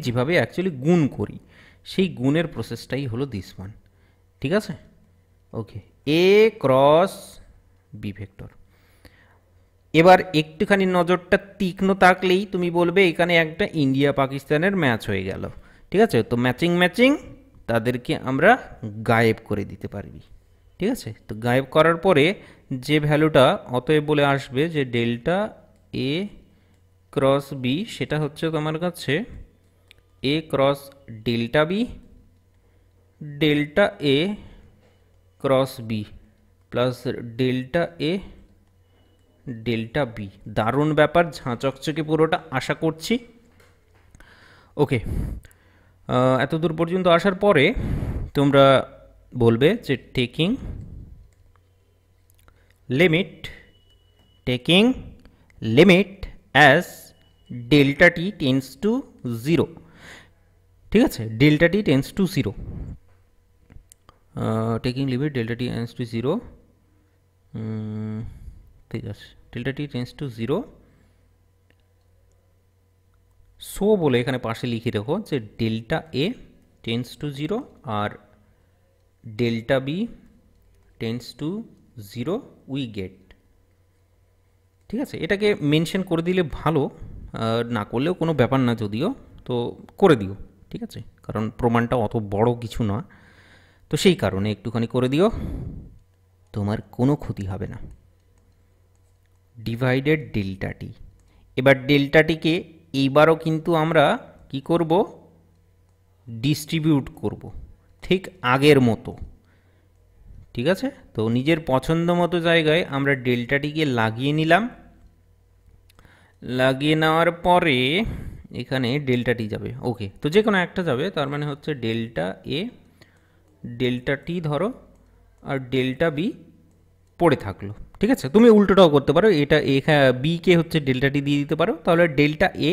যেভাবে গুণ করি, সেই গুণের প্রসেসটাই হলো দিস ওয়ান, ঠিক আছে। ওকে, এ ক্রস বি ভেক্টর। এবার একটুখানি নজরটা তীক্ষ্ণ থাকলেই তুমি বলবে এখানে একটা ইন্ডিয়া পাকিস্তানের ম্যাচ হয়ে গেল, ঠিক আছে। তো ম্যাচিং ম্যাচিং তাদেরকে আমরা গায়েব করে দিতে পারবি, ঠিক আছে। তো গায়েব করার পরে যে ভ্যালুটা অতএব বলে আসবে যে ডেল্টা এ ক্রস বি, সেটা হচ্ছে তোমার কাছে a cross delta B, delta a cross b plus delta A delta b. দারুণ ব্যাপার, ঝাঁচকচকে পুরোটা, আশা করছি। ওকে, এত দূর পর্যন্ত আসার পরে তোমরা বলবে যে taking limit as delta T tends to zero. ঠিক আছে, delta T tends to zero, taking limit delta T tends to zero. ঠিক আছে, delta T tends to zero. So বলে এখানে পাশে লিখে রেখো যে delta A tends to zero আর delta B tends to zero we get. ঠিক আছে, এটাকে মেনশন করে দিলে ভালো, না করলেও কোনো ব্যাপার না, যদিও তো করে দিও। ঠিক আছে, কারণ প্রমাণটা অত বড় কিছু না, তো সেই কারণে একটুখানি করে দিও, তোমার কোনো ক্ষতি হবে না। ডিভাইডেড ডেল্টা টি। এবার ডেল্টা টিকে এইবারও কিন্তু আমরা কি করব, ডিস্ট্রিবিউট করব ঠিক আগের মতো। ঠিক আছে, তো নিজের পছন্দ মতো জায়গায় আমরা ডেল্টাটিকে লাগিয়ে নিলাম। লাগিয়ে নেওয়ার পরে এখানে ডেল্টাটি যাবে। ওকে, তো যে কোনো একটা যাবে, তার মানে হচ্ছে ডেল্টা এ ডেল্টা টি ধরো, আর ডেল্টা বি পড়ে থাকলো। ঠিক আছে, তুমি উল্টোটাও করতে পারো, এটা এখানে বিকে হচ্ছে ডেল্টা টি দিয়ে দিতে পারো, তাহলে ডেল্টা এ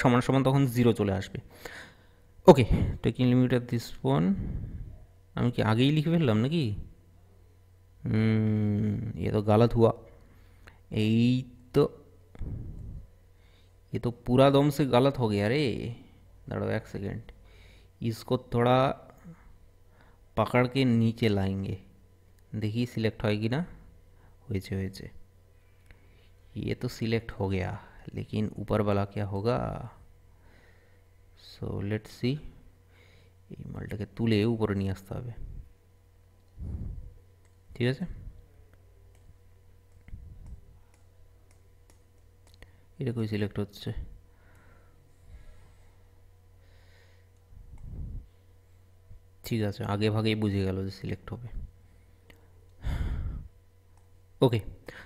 সমান সমান তখন জিরো চলে আসবে। Okay, taking limit of this one, আমি কি আগেই লিখে ফেললাম নাকি? ये तो गलत हुआ। यही तो, ये तो पूरा दम से गलत हो गया रे। दाঁড়াও एक सेकेंड, इसको थोड़ा पकड़ के नीचे लाएंगे, देखिए सिलेक्ट होएगी ना। होएছে होएছে, ये तो सिलेक्ट हो गया, लेकिन ऊपर वाला क्या होगा? सो लेट्स सी, এই মালটাকে তুলে উপরে নিয়ে আসতে হবে। ঠিক আছে, এটা কই সিলেক্ট হচ্ছে? ঠিক আছে, আগে ভাগেই বুঝে গেল যে সিলেক্ট হবে। ওকে,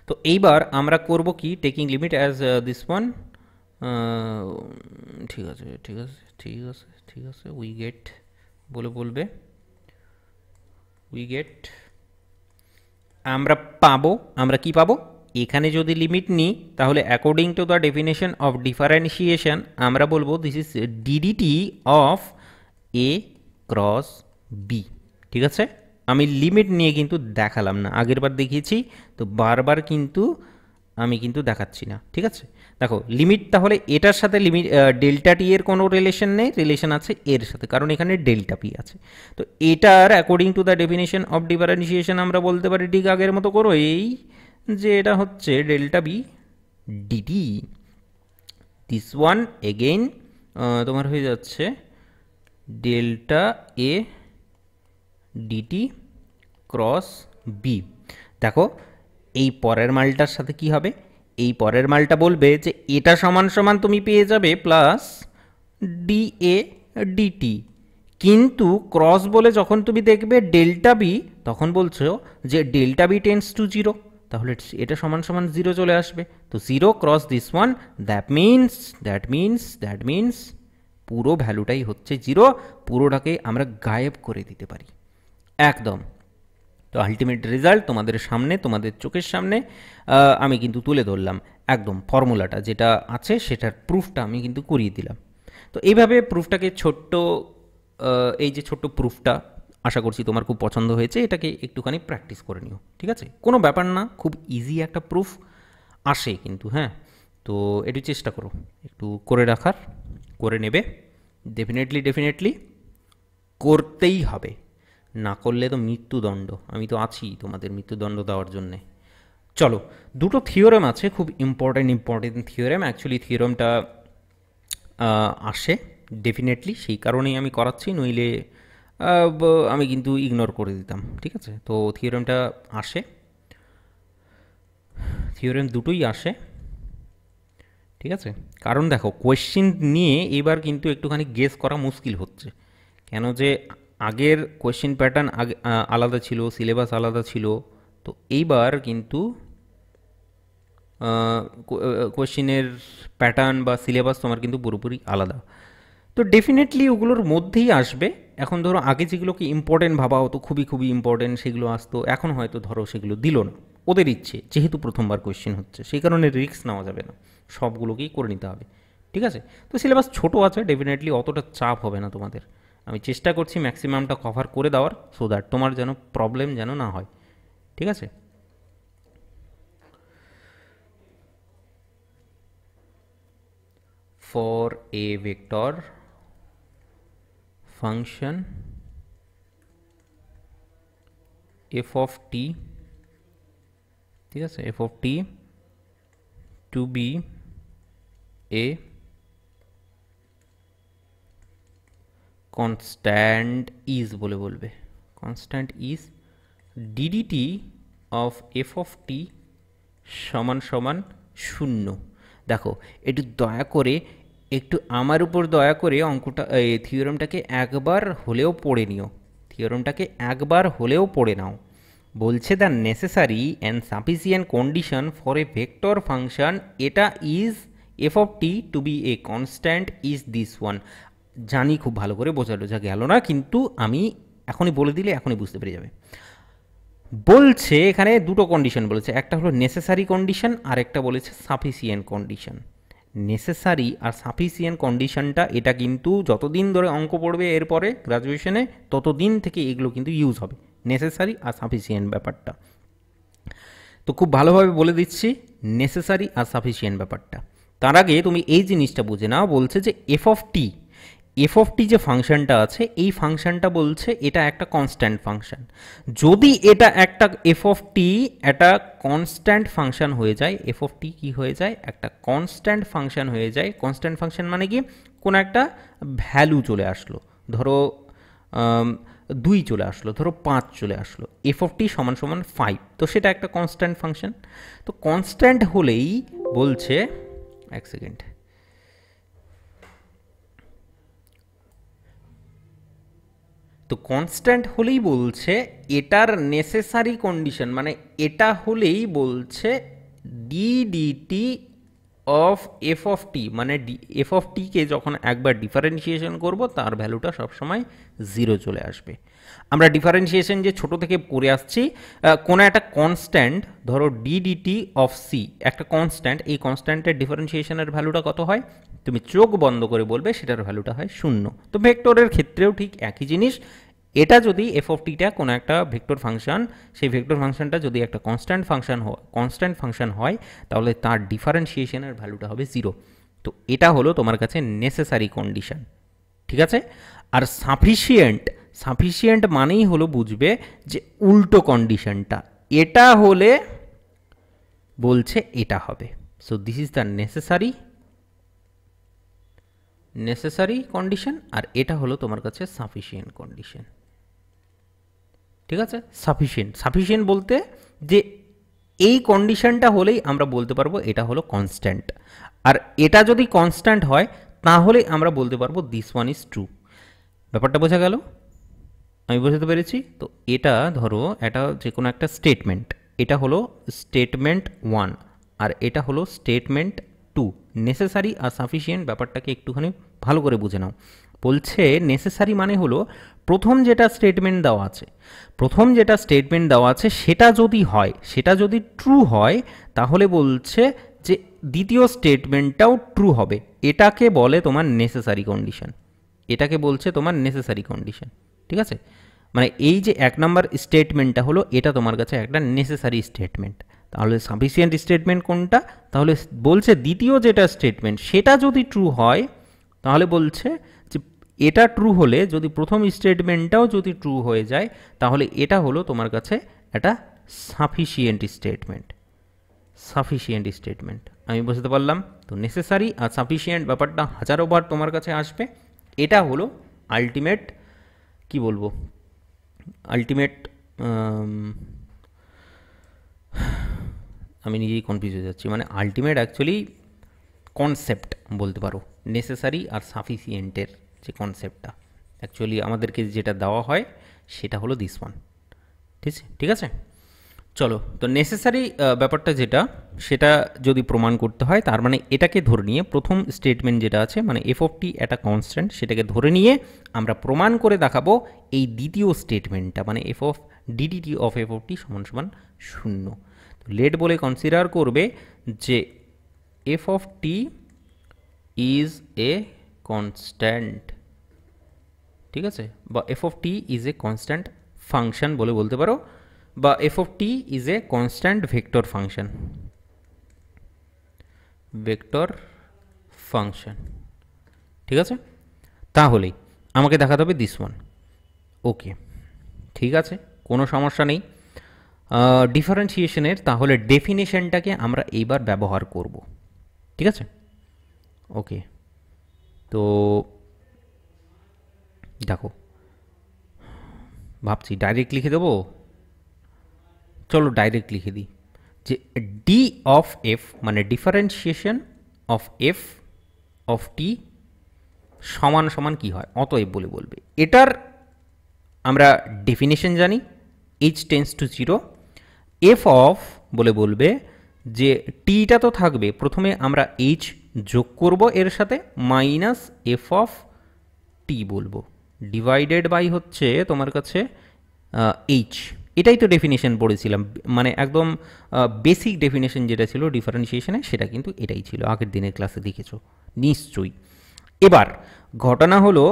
তো এইবার আমরা করব কি, taking limit as this one. ঠিক আছে ঠিক আছে ঠিক আছে ঠিক আছে, উই গেট বলে বলবে, উই গেট। আমরা পাবো, আমরা কি পাবো, এখানে যদি লিমিট নিই তাহলে according to the definition of differentiation আমরা বলবো this is D D T of A cross B. ঠিক আছে, আমি লিমিট নিয়ে কিন্তু দেখালাম না, আগের বার দেখিয়েছি, তো বারবার কিন্তু আমি কিন্তু দেখাচ্ছি না। ঠিক আছে, দেখো লিমিট, তাহলে এটার সাথে লিমিট ডেল্টা টি এর কোনো রিলেশন নেই, রিলেশন আছে এর সাথে, কারণ এখানে ডেল্টা পি আছে। তো এটার according to the definition of differentiation আমরা বলতে পারি ঠিক আগের মতো করো, এই যে এটা হচ্ছে delta B D T, this one again তোমার হয়ে যাচ্ছে delta A D T cross B. দেখো এই পরের মালটার সাথে কি হবে, এই পরের মালটা বলবে যে এটা সমান সমান তুমি পেয়ে যাবে প্লাস ডি এ ডিটি, কিন্তু ক্রস বলে যখন তুমি দেখবে ডেল্টা বি, তখন বলছো যে delta B tends to zero, তাহলে এটা সমান সমান জিরো চলে আসবে। তো zero cross this one, that means পুরো ভ্যালুটাই হচ্ছে জিরো, পুরোটাকে আমরা গায়েব করে দিতে পারি একদম। তো আলটিমেট রেজাল্ট তোমাদের সামনে, তোমাদের চোখের সামনে আমি কিন্তু তুলে ধরলাম, একদম ফর্মুলাটা যেটা আছে সেটার প্রুফটা আমি কিন্তু করিয়ে দিলাম। তো এইভাবে প্রুফটাকে ছোট্ট, এই যে ছোট্ট প্রুফটা আশা করছি তোমার খুব পছন্দ হয়েছে, এটাকে একটুখানি প্র্যাকটিস করে নিও। ঠিক আছে, কোনো ব্যাপার না, খুব ইজি একটা প্রুফ আসে কিন্তু, হ্যাঁ। তো একটু চেষ্টা করো একটু করে রাখার, করে নেবে, ডেফিনেটলি করতেই হবে, না করলে তো মৃত্যুদণ্ড, আমি তো আছি তোমাদের মৃত্যুদণ্ড দেওয়ার জন্যে। চলো, দুটো থিওরেম আছে, খুব ইম্পর্টেন্ট থিওরেম, অ্যাকচুয়ালি থিওরেমটা আসে ডেফিনেটলি, সেই কারণেই আমি করাচ্ছি, নইলে আমি কিন্তু ইগনোর করে দিতাম। ঠিক আছে, তো থিওরেমটা আসে, থিওরেম দুটোই আসে। ঠিক আছে, কারণ দেখো কোয়েশ্চেন নিয়ে এবার কিন্তু একটুখানি গেস করা মুশকিল হচ্ছে, কেন যে আগের কোয়েশ্চেন প্যাটার্ন আগে আলাদা ছিল, সিলেবাস আলাদা ছিল, তো এইবার কিন্তু কোশ্চেনের প্যাটার্ন বা সিলেবাস তোমার কিন্তু পুরোপুরি আলাদা। তো ডেফিনেটলি ওগুলোর মধ্যেই আসবে। এখন ধরো আগে যেগুলোকে ইম্পর্টেন্ট ভাবা হতো, খুবই খুবই ইম্পর্টেন্ট, সেগুলো আসতো, এখন হয়তো ধরো সেগুলো দিল না, ওদের ইচ্ছে, যেহেতু প্রথমবার কোয়েশ্চেন হচ্ছে সেই কারণে রিস্ক নেওয়া যাবে না, সবগুলোকেই করে নিতে হবে। ঠিক আছে, তো সিলেবাস ছোটো আছে, ডেফিনেটলি অতটা চাপ হবে না তোমাদের। আমি চেষ্টা করছি ম্যাক্সিমামটা কভার করে দেওয়ার, সো দ্যাট তোমার যেন প্রবলেম যেন না হয়। ঠিক আছে, for a vector function f of t, ঠিক আছে, f of t to be a constant is বলে বলবে, constant is ddt of f of t সমান সমান 0। দেখো একটু দয়া করে, একটু আমার উপর দয়া করে অঙ্কটা, থিওরেমটাকে একবার হলেও পড়ে নিও, থিওরেমটাকে একবার হলেও পড়ে নাও। বলছে the necessary and sufficient condition for A vector function এটা is f of t to be a constant is this one. জানি খুব ভালো করে বোঝালো যা গেল না, কিন্তু আমি এখনই বলে দিলে এখনই বুঝতে পেরে যাবে। বলছে এখানে দুটো কন্ডিশন বলেছে, একটা হলো নেসেসারি কন্ডিশন আর একটা বলেছে সাফিসিয়েন্ট কন্ডিশন। নেসেসারি আর সাফিসিয়েন্ট কন্ডিশনটা এটা কিন্তু যতদিন ধরে অঙ্ক পড়বে এরপরে গ্রাজুয়েশনে ততদিন থেকে এগুলো কিন্তু ইউজ হবে, নেসেসারি আর সাফিসিয়েন্ট ব্যাপারটা। তো খুব ভালোভাবে বলে দিচ্ছি নেসেসারি আর সাফিসিয়েন্ট ব্যাপারটা। তার আগে তুমি এই জিনিসটা বুঝে নাও, বলছে যে F of t, f of t যে ফাংশনটা আছে এই ফাংশনটা বলছে এটা একটা কনস্ট্যান্ট ফাংশন। যদি এটা একটা এফ অফ টি একটা কনস্ট্যান্ট ফাংশন হয়ে যায়, এফ অফ টি কী হয়ে যায়, একটা কনস্ট্যান্ট ফাংশন হয়ে যায়। কনস্ট্যান্ট ফাংশন মানে কি, কোনো একটা ভ্যালু চলে আসলো, ধরো 2 চলে আসলো, ধরো 5 চলে আসলো, এফ অফ টি সমান সমান 5, তো সেটা একটা কনস্ট্যান্ট ফাংশন। তো কনস্ট্যান্ট হলেই বলছে, এক সেকেন্ড, তো কনস্ট্যান্ট হলেই বলছে এটার নেসেসারি কন্ডিশন, মানে এটা হলেই বলছে ডিডিটি অফ এফ অফ টি, মানে এফ অফ টিকে যখন একবার ডিফারেন্সিয়েশন করব তার ভ্যালুটা সবসময় 0 চলে আসবে। আমরা ডিফারেন্সিয়েশন যে ছোট থেকে পড়ে আসছি, কোনো একটা কনস্ট্যান্ট ধরো ডিডিটি অফ সি একটা কনস্ট্যান্ট, এই কনস্ট্যান্টের ডিফারেন্সিয়েশনের ভ্যালুটা কত হয়, তুমি চোখ বন্ধ করে বলবে সেটার ভ্যালুটা হয় 0। তো ভেক্টরের ক্ষেত্রেও ঠিক একই জিনিস, এটা যদি এফ অফ টিটা কোনো একটা ভেক্টর ফাংশন, সেই ভেক্টর ফাংশনটা যদি একটা কনস্ট্যান্ট ফাংশন হয় তাহলে তার ডিফারেন্সিয়েশনের ভ্যালুটা হবে 0। তো এটা হলো তোমার কাছে নেসেসারি কন্ডিশন। ঠিক আছে, আর সাফিসিয়েন্ট মানেই হলো বুঝবে যে উল্টো কন্ডিশনটা, এটা হলে বলছে এটা হবে। So this is the necessary condition, আর এটা হলো তোমার কাছে সাফিসিয়েন্ট কন্ডিশন। ঠিক আছে, সাফিসিয়েন্ট বলতে যে এই কন্ডিশনটা হলেই আমরা বলতে পারবো এটা হলো কনস্ট্যান্ট, আর এটা যদি কনস্ট্যান্ট হয় তাহলে আমরা বলতে পারবো দিস ওয়ান ইজ ট্রু। ব্যাপারটা বোঝা গেল, আমি বোঝাতে পেরেছি? তো এটা ধরো এটা যে কোনো একটা স্টেটমেন্ট, এটা হলো স্টেটমেন্ট 1 আর এটা হলো স্টেটমেন্ট 2। নেসেসারি আর সাফিসিয়েন্ট ব্যাপারটাকে একটুখানি ভালো করে বুঝে নাও। বলছে নেসেসারি মানে হলো প্রথম যেটা স্টেটমেন্ট দেওয়া আছে সেটা যদি হয়, সেটা যদি ট্রু হয় তাহলে বলছে যে দ্বিতীয় স্টেটমেন্টটাও ট্রু হবে, এটাকে বলে তোমার নেসেসারি কন্ডিশন, এটাকে বলছে তোমার নেসেসারি কন্ডিশন। ঠিক আছে, মানে এই যে 1 নম্বর স্টেটমেন্টটা হলো এটা তোমার কাছে একটা নেসেসারি স্টেটমেন্ট। তাহলে সাফিসিয়েন্ট স্টেটমেন্ট কোনটা, তাহলে বলছে দ্বিতীয় যেটা স্টেটমেন্ট সেটা যদি ট্রু হয় তাহলে বলছে যে এটা ট্রু হলে যদি প্রথম স্টেটমেন্টটাও যদি ট্রু হয়ে যায় তাহলে এটা হলো তোমার কাছে একটা সাফিসিয়েন্ট স্টেটমেন্ট। আমি বুঝতে পারলাম? তো নেসেসারি আর সাফিসিয়েন্ট ব্যাপারটা হাজারোবার তোমার কাছে আসবে। এটা হলো আলটিমেট, কি বলবো, আলটিমেট, আমি নিজেই কনফিউজ হয়ে যাচ্ছি, মানে আলটিমেট অ্যাকচুয়ালি কনসেপ্ট বলতে পারো, নেসেসারি আর সাফিসিয়েন্টের যে কনসেপ্টটা অ্যাকচুয়ালি আমাদেরকে যেটা দেওয়া হয় সেটা হলো দিস ওয়ান। ঠিক আছে, চলো, তো নেসেসারি ব্যাপারটা যেটা, সেটা যদি প্রমাণ করতে হয়, তার মানে এটাকে ধরে নিয়ে প্রথম স্টেটমেন্ট যেটা আছে, মানে এফ অফ টি একটা কনস্ট্যান্ট, সেটাকে ধরে নিয়ে আমরা প্রমাণ করে দেখাবো এই দ্বিতীয় স্টেটমেন্টটা, মানে f of d dt of f of t সমান সমান শূন্য। তো লেট বলে কনসিডার করবে যে F of t is a constant, ঠিক আছে, বা f of t is a constant function বলে বলতে পারো, বা f of t is a constant vector function, vector function, ঠিক আছে। তাহলেই আমাকে দেখাতে হবে দিস ওয়ান। ওকে, ঠিক আছে, কোনো সমস্যা নেই। ডিফারেন্সিয়েশনের তাহলে ডেফিনেশনটাকে আমরা এইবার ব্যবহার করব, ঠিক আছে। ওকে, তো দেখো, ভাবছি ডাইরেক্ট লিখে দেবো, চলো ডাইরেক্ট লিখে দিই যে ডি অফ এফ মানে differentiation of f of t সমান সমান কী হয়, অতএব বলে বলবে। এটার আমরা ডেফিনেশন জানি, h tends to zero, F of বলে বলবে যে টিটা তো থাকবে, প্রথমে আমরা এইচ যোগ করব এর সাথে, মাইনাস এফ অফ টি বলবো, ডিভাইডেড বাই হচ্ছে তোমার কাছে এইচ। এটাই তো ডেফিনেশন পড়েছিলাম, মানে একদম বেসিক ডেফিনেশন যেটা ছিল ডিফারেন্সিয়েশনে, সেটা কিন্তু এটাই ছিল, আগের দিনের ক্লাসে দেখেছো নিশ্চয়ই। এবার ঘটনা হলো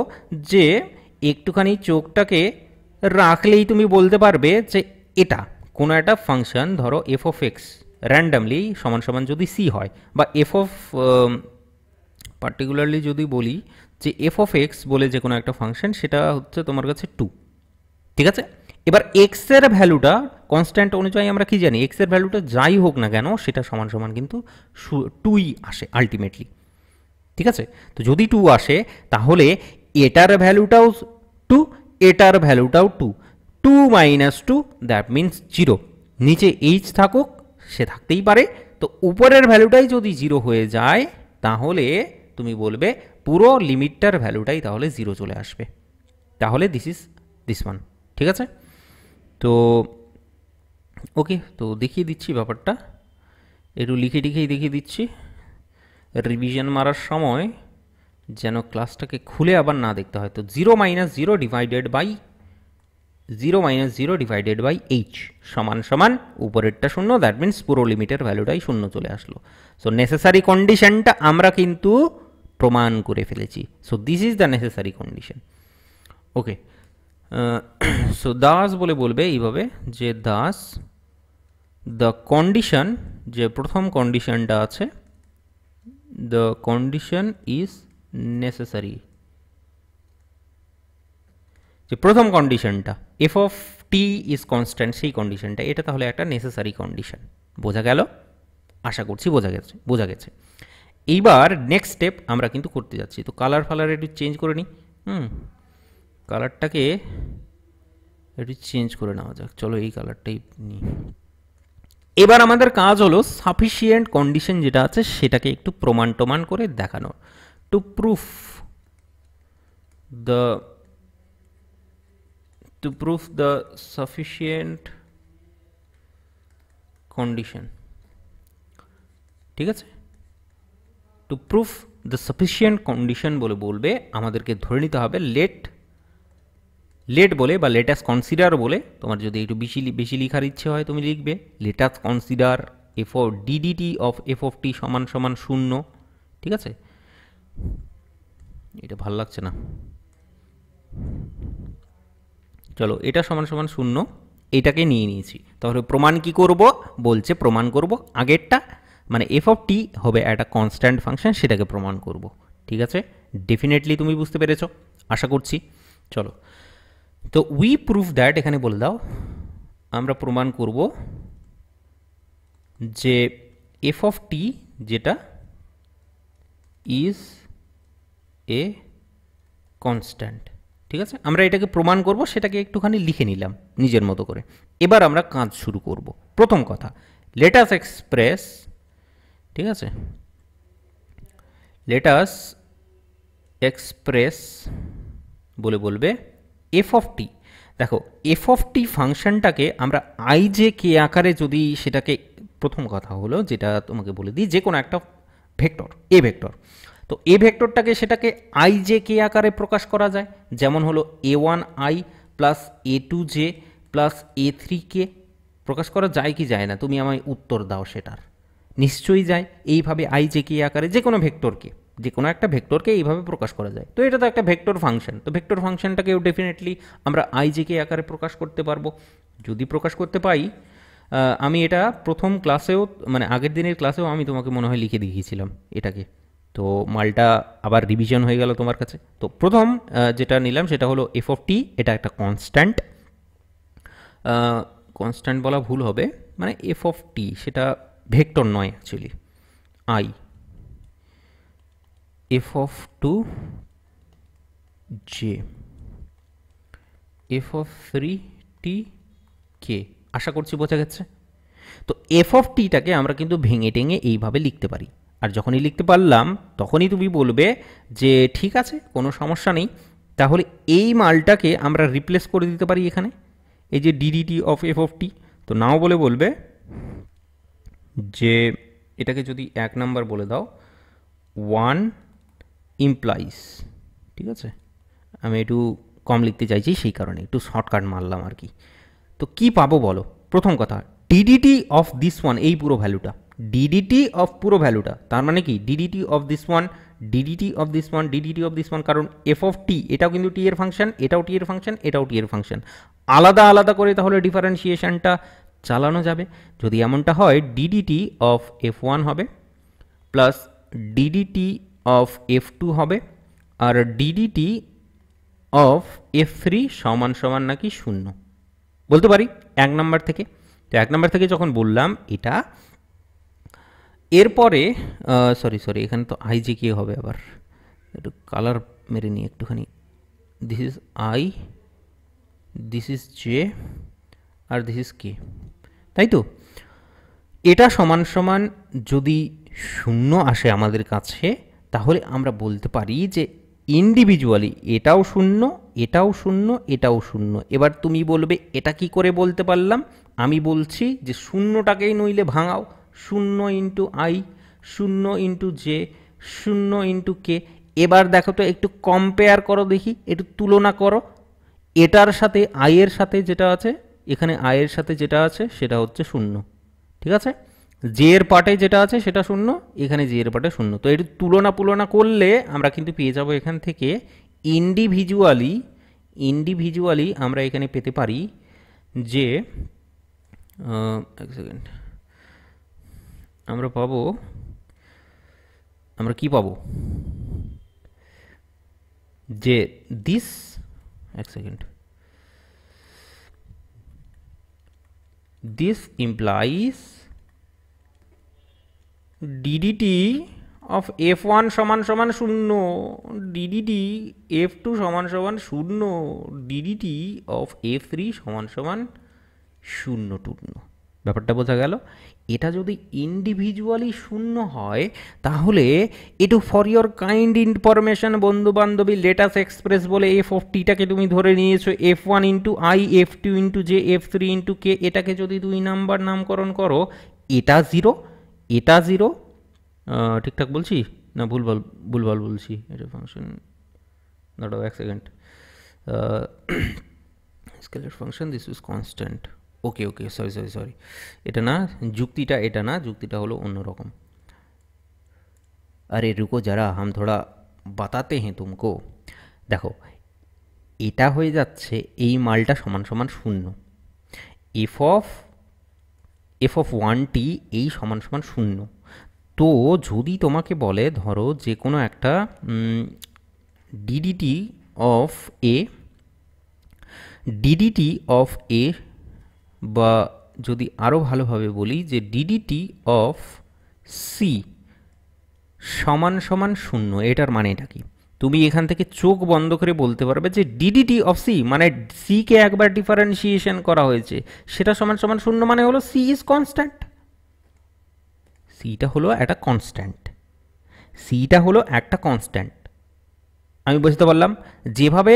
যে একটুখানি চোখটাকে রাখলেই তুমি বলতে পারবে যে এটা কোনো একটা ফাংশন, ধরো এফ অফ এক্স র্যান্ডামলি সমান সমান যদি সি হয়, বা এফ অফ পার্টিকুলারলি যদি বলি যে এফ অফ এক্স বলে যে কোনো একটা ফাংশন, সেটা হচ্ছে তোমার কাছে 2, ঠিক আছে। এবার এক্স এর ভ্যালুটা কনস্ট্যান্ট অনুযায়ী আমরা কি জানি, এক্স এর ভ্যালুটা যাই হোক না কেন সেটা সমান সমান কিন্তু 2ই আসে আলটিমেটলি, ঠিক আছে। তো যদি 2 আসে তাহলে এটার ভ্যালুটাও 2, এটার ভ্যালুটাও 2, 2 মাইনাস 2 দ্যাট মিনস 0। নিচে এইচ থাকুক সে থাকতেই পারে, তো উপরের ভ্যালুটাই যদি 0 হয়ে যায় তাহলে তুমি বলবে পুরো লিমিটটার ভ্যালুটাই তাহলে 0 চলে আসবে। তাহলে দিস ওয়ান, ঠিক আছে। তো ওকে, তো দেখিয়ে দিচ্ছি ব্যাপারটা, একটু লিখে টিখেই দেখিয়ে দিচ্ছি, রিভিশন মারার সময় যেন ক্লাসটাকে খুলে আবার না দেখতে হয়। তো 0 minus 0 divided by 0 minus 0 divided by H সমান সমান উপরেরটা শূন্য, দ্যাট মিনস পুরো লিমিটের ভ্যালুটাই শূন্য চলে আসলো। সো নেসেসারি কন্ডিশনটা আমরা কিন্তু প্রমাণ করে ফেলেছি। So this is the necessary condition. Okay, so Das বলে বলবে এইভাবে যে দাস দ্য কন্ডিশন, যে প্রথম কন্ডিশনটা আছে, দ্য কন্ডিশন ইজ নেসেসারি, যে প্রথম কন্ডিশনটা F of t is constant, সেই কন্ডিশনটা, এটা তাহলে একটা নেসেসারি কন্ডিশন। বোঝা গেল? আশা করছি বোঝা গেছে। এইবার নেক্সট স্টেপ আমরা কিন্তু করতে যাচ্ছি। তো কালার ফালার একটু চেঞ্জ করে নিই, কালারটাকে একটু চেঞ্জ করে নেওয়া যাক, চলো এই কালারটাই নিই। এবার আমাদের কাজ হলো সাফিসিয়েন্ট কন্ডিশন যেটা আছে সেটাকে একটু প্রমাণ টমান করে দেখানো, to proof the sufficient condition, ঠিক আছে। To proof the sufficient condition বলে বলবে আমাদেরকে ধরে নিতে হবে লেট বলে বা লেটাস কনসিডার বলে, তোমার যদি একটু বেশি লিখার ইচ্ছে হয় তুমি লিখবে let's consider f of d dt of f of t সমান সমান 0, ঠিক আছে। এটা ভাল লাগছে না, চলো এটা সমান সমান 0, এটাকে নিয়ে নিয়েছি। তাহলে প্রমাণ কি করব, বলছে প্রমাণ করব আগেরটা, মানে এফ অফ টি হবে একটা কনস্ট্যান্ট ফাংশন, সেটাকে প্রমাণ করব, ঠিক আছে। ডেফিনেটলি তুমি বুঝতে পেরেছো আশা করছি। চলো, তো উই প্রুফ দ্যাট, এখানে বলে দাও আমরা প্রমাণ করব যে এফ অফ টি যেটা ইজ এ কনস্ট্যান্ট, ঠিক আছে। আমরা এটাকে প্রমাণ করব, সেটাকে একটুখানি লিখে নিলাম নিজের মতো করে। এবার আমরা কাজ শুরু করব। প্রথম কথা, লেট আস এক্সপ্রেস, ঠিক আছে, লেট আস এক্সপ্রেস বলে বলবে এফ অফ টি, দেখো এফ অফ টি ফাংশনটাকে আমরা আই জে কে আকারে যদি সেটাকে, প্রথম কথা হলো যেটা তোমাকে বলে দিই, যে কোনো একটা ভেক্টর এ ভেক্টর, তো এ ভেক্টরটাকে সেটাকে আই জে কে আকারে প্রকাশ করা যায়, যেমন হলো a one i plus a two j plus a three k. প্রকাশ করা যায় কি যায় না, তুমি আমায় উত্তর দাও সেটার। নিশ্চয়ই যায়। এইভাবে আই জে কে আকারে যে কোনো ভেক্টরকে, যে কোনো একটা ভেক্টরকে এইভাবে প্রকাশ করা যায়। তো এটা তো একটা ভেক্টর ফাংশন, তো ভেক্টর ফাংশনটাকেও ডেফিনেটলি আমরা আই জে কে আকারে প্রকাশ করতে পারবো। যদি প্রকাশ করতে পাই, আমি এটা প্রথম ক্লাসেও, মানে আগের দিনের ক্লাসেও আমি তোমাকে মনে হয় লিখে দেখিয়েছিলাম এটাকে। তো মালটা আবার রিভিশন হয়ে গেল তোমার কাছে। তো প্রথম যেটা নিলাম সেটা হলো এফ অফ টি, এটা একটা কনস্ট্যান্ট, কনস্ট্যান্ট বলা ভুল হবে, মানে এফ অফ টি সেটা ভেক্টর নয় actually, i f of two j f of three t k. আশা করছি বোঝা গেছে। তো এফ অফ টিটাকে আমরা কিন্তু ভেঙে টেঙে এইভাবে লিখতে পারি, আর যখনই লিখতে পারলাম তখনই তুমি বলবে যে ঠিক আছে কোনো সমস্যা নেই, তাহলে এই মালটাকে আমরা রিপ্লেস করে দিতে পারি এখানে, এই যে ডিডিটি অফ এফ অফ টি। তো নাও বলবে যে এটাকে যদি 1 নাম্বার বলে দাও, 1 ইমপ্লাইজ, ঠিক আছে, আমি একটু কম লিখতে চাইছি সেই কারণে একটু শর্টকাট মারলাম আর কি। তো কি পাবো বলো, প্রথম কথা ডিডিটি অফ দিস ওয়ান, এই পুরো ভ্যালুটা, ডিডিটি অফ পুরো ভ্যালুটা, তার মানে কি DDT of this one, DDT of this one, DDT of this one, কারণ এফ অফ টি এটাও কিন্তু টি এর ফাংশন, এটাও টি এর ফাংশন, এটাও টি এর ফাংশন, আলাদা আলাদা করে তাহলে ডিফারেন্সিয়েশনটা চালানো যাবে। যদি এমনটা হয় ডিডিটি অফ এফ ওয়ান হবে plus DDT of F two হবে, আর ডিডিটি অফ এফ থ্রি সমান সমান নাকি 0 বলতে পারি 1 নাম্বার থেকে। তো 1 নাম্বার থেকে যখন বললাম এটা, এরপরে সরি এখানে তো আই জে কে হবে, আবার একটু কালার মেরে নিই একটুখানি, this is i, this is j, আর দিস ইজ কে, তাই তো। এটা সমান সমান যদি 0 আসে আমাদের কাছে, তাহলে আমরা বলতে পারি যে ইন্ডিভিজুয়ালি এটাও 0, এটাও 0, এটাও 0। এবার তুমি বলবে এটা কি করে বলতে পারলাম, আমি বলছি যে 0টাকেই নইলে ভাঙাও, 0 into i, 0 into j, 0 into k. এবার দেখো তো একটু কম্পেয়ার করো দেখি, একটু তুলনা করো, এটার সাথে আইয়ের সাথে যেটা আছে, এখানে আইয়ের সাথে যেটা আছে সেটা হচ্ছে 0, ঠিক আছে। জে এর পার্টে যেটা আছে সেটা 0, এখানে জে এর পার্টে 0। তো এটি তুলনা করলে আমরা কিন্তু পেয়ে যাব এখান থেকে ইন্ডিভিজুয়ালি আমরা এখানে পেতে পারি যে এক সেকেন্ড, আমরা কি পাবো যে দিস, এক second, this implies ddt of f1 সমান সমান 0, ddt f2 সমান সমান 0, ddt of f3 সমান সমান 0 ব্যাপারটা বোঝা গেল। এটা যদি ইন্ডিভিজুয়ালি 0 হয়, তাহলে একটু ফর ইয়োর কাইন্ড ইনফরমেশন বন্ধু বান্ধবী, লেটাস এক্সপ্রেস বলে এফ অফ টিটাকে তুমি ধরে নিয়েছো f one into i, f two into j, f three into k. এটাকে যদি 2 নাম্বার নামকরণ করো, এটা 0, এটা 0, ঠিকঠাক বলছি না ভুলভাল বলছি, এটা ফাংশন, দাঁড়াও এক second, scalar function, this is constant, okay sorry, এটা না, যুক্তিটা এটা না, যুক্তিটা হলো অন্যরকম। আরে রুকো যারা, হাম থোড়া বাতাতে হ্যাঁ তুমকো। দেখো এটা হয়ে যাচ্ছে এই মালটা সমান সমান 0, এফ অফ 1t এই সমান সমান 0। তো যদি তোমাকে বলে ধরো যে কোনো একটা ডিডিটি অফ এ, বা যদি আরও ভালোভাবে বলি যে ডিডিটি অফ সি সমান সমান 0, এটার মানেটা কি? তুমি এখান থেকে চোখ বন্ধ করে বলতে পারবে যে ডিডিটি অফ সি মানে সিকে একবার ডিফারেন্সিয়েশন করা হয়েছে, সেটা সমান সমান 0, মানে হলো সি ইজ কনস্ট্যান্ট। সিটা হলো একটা কনস্ট্যান্ট, আমি বুঝতে পারলাম। যেভাবে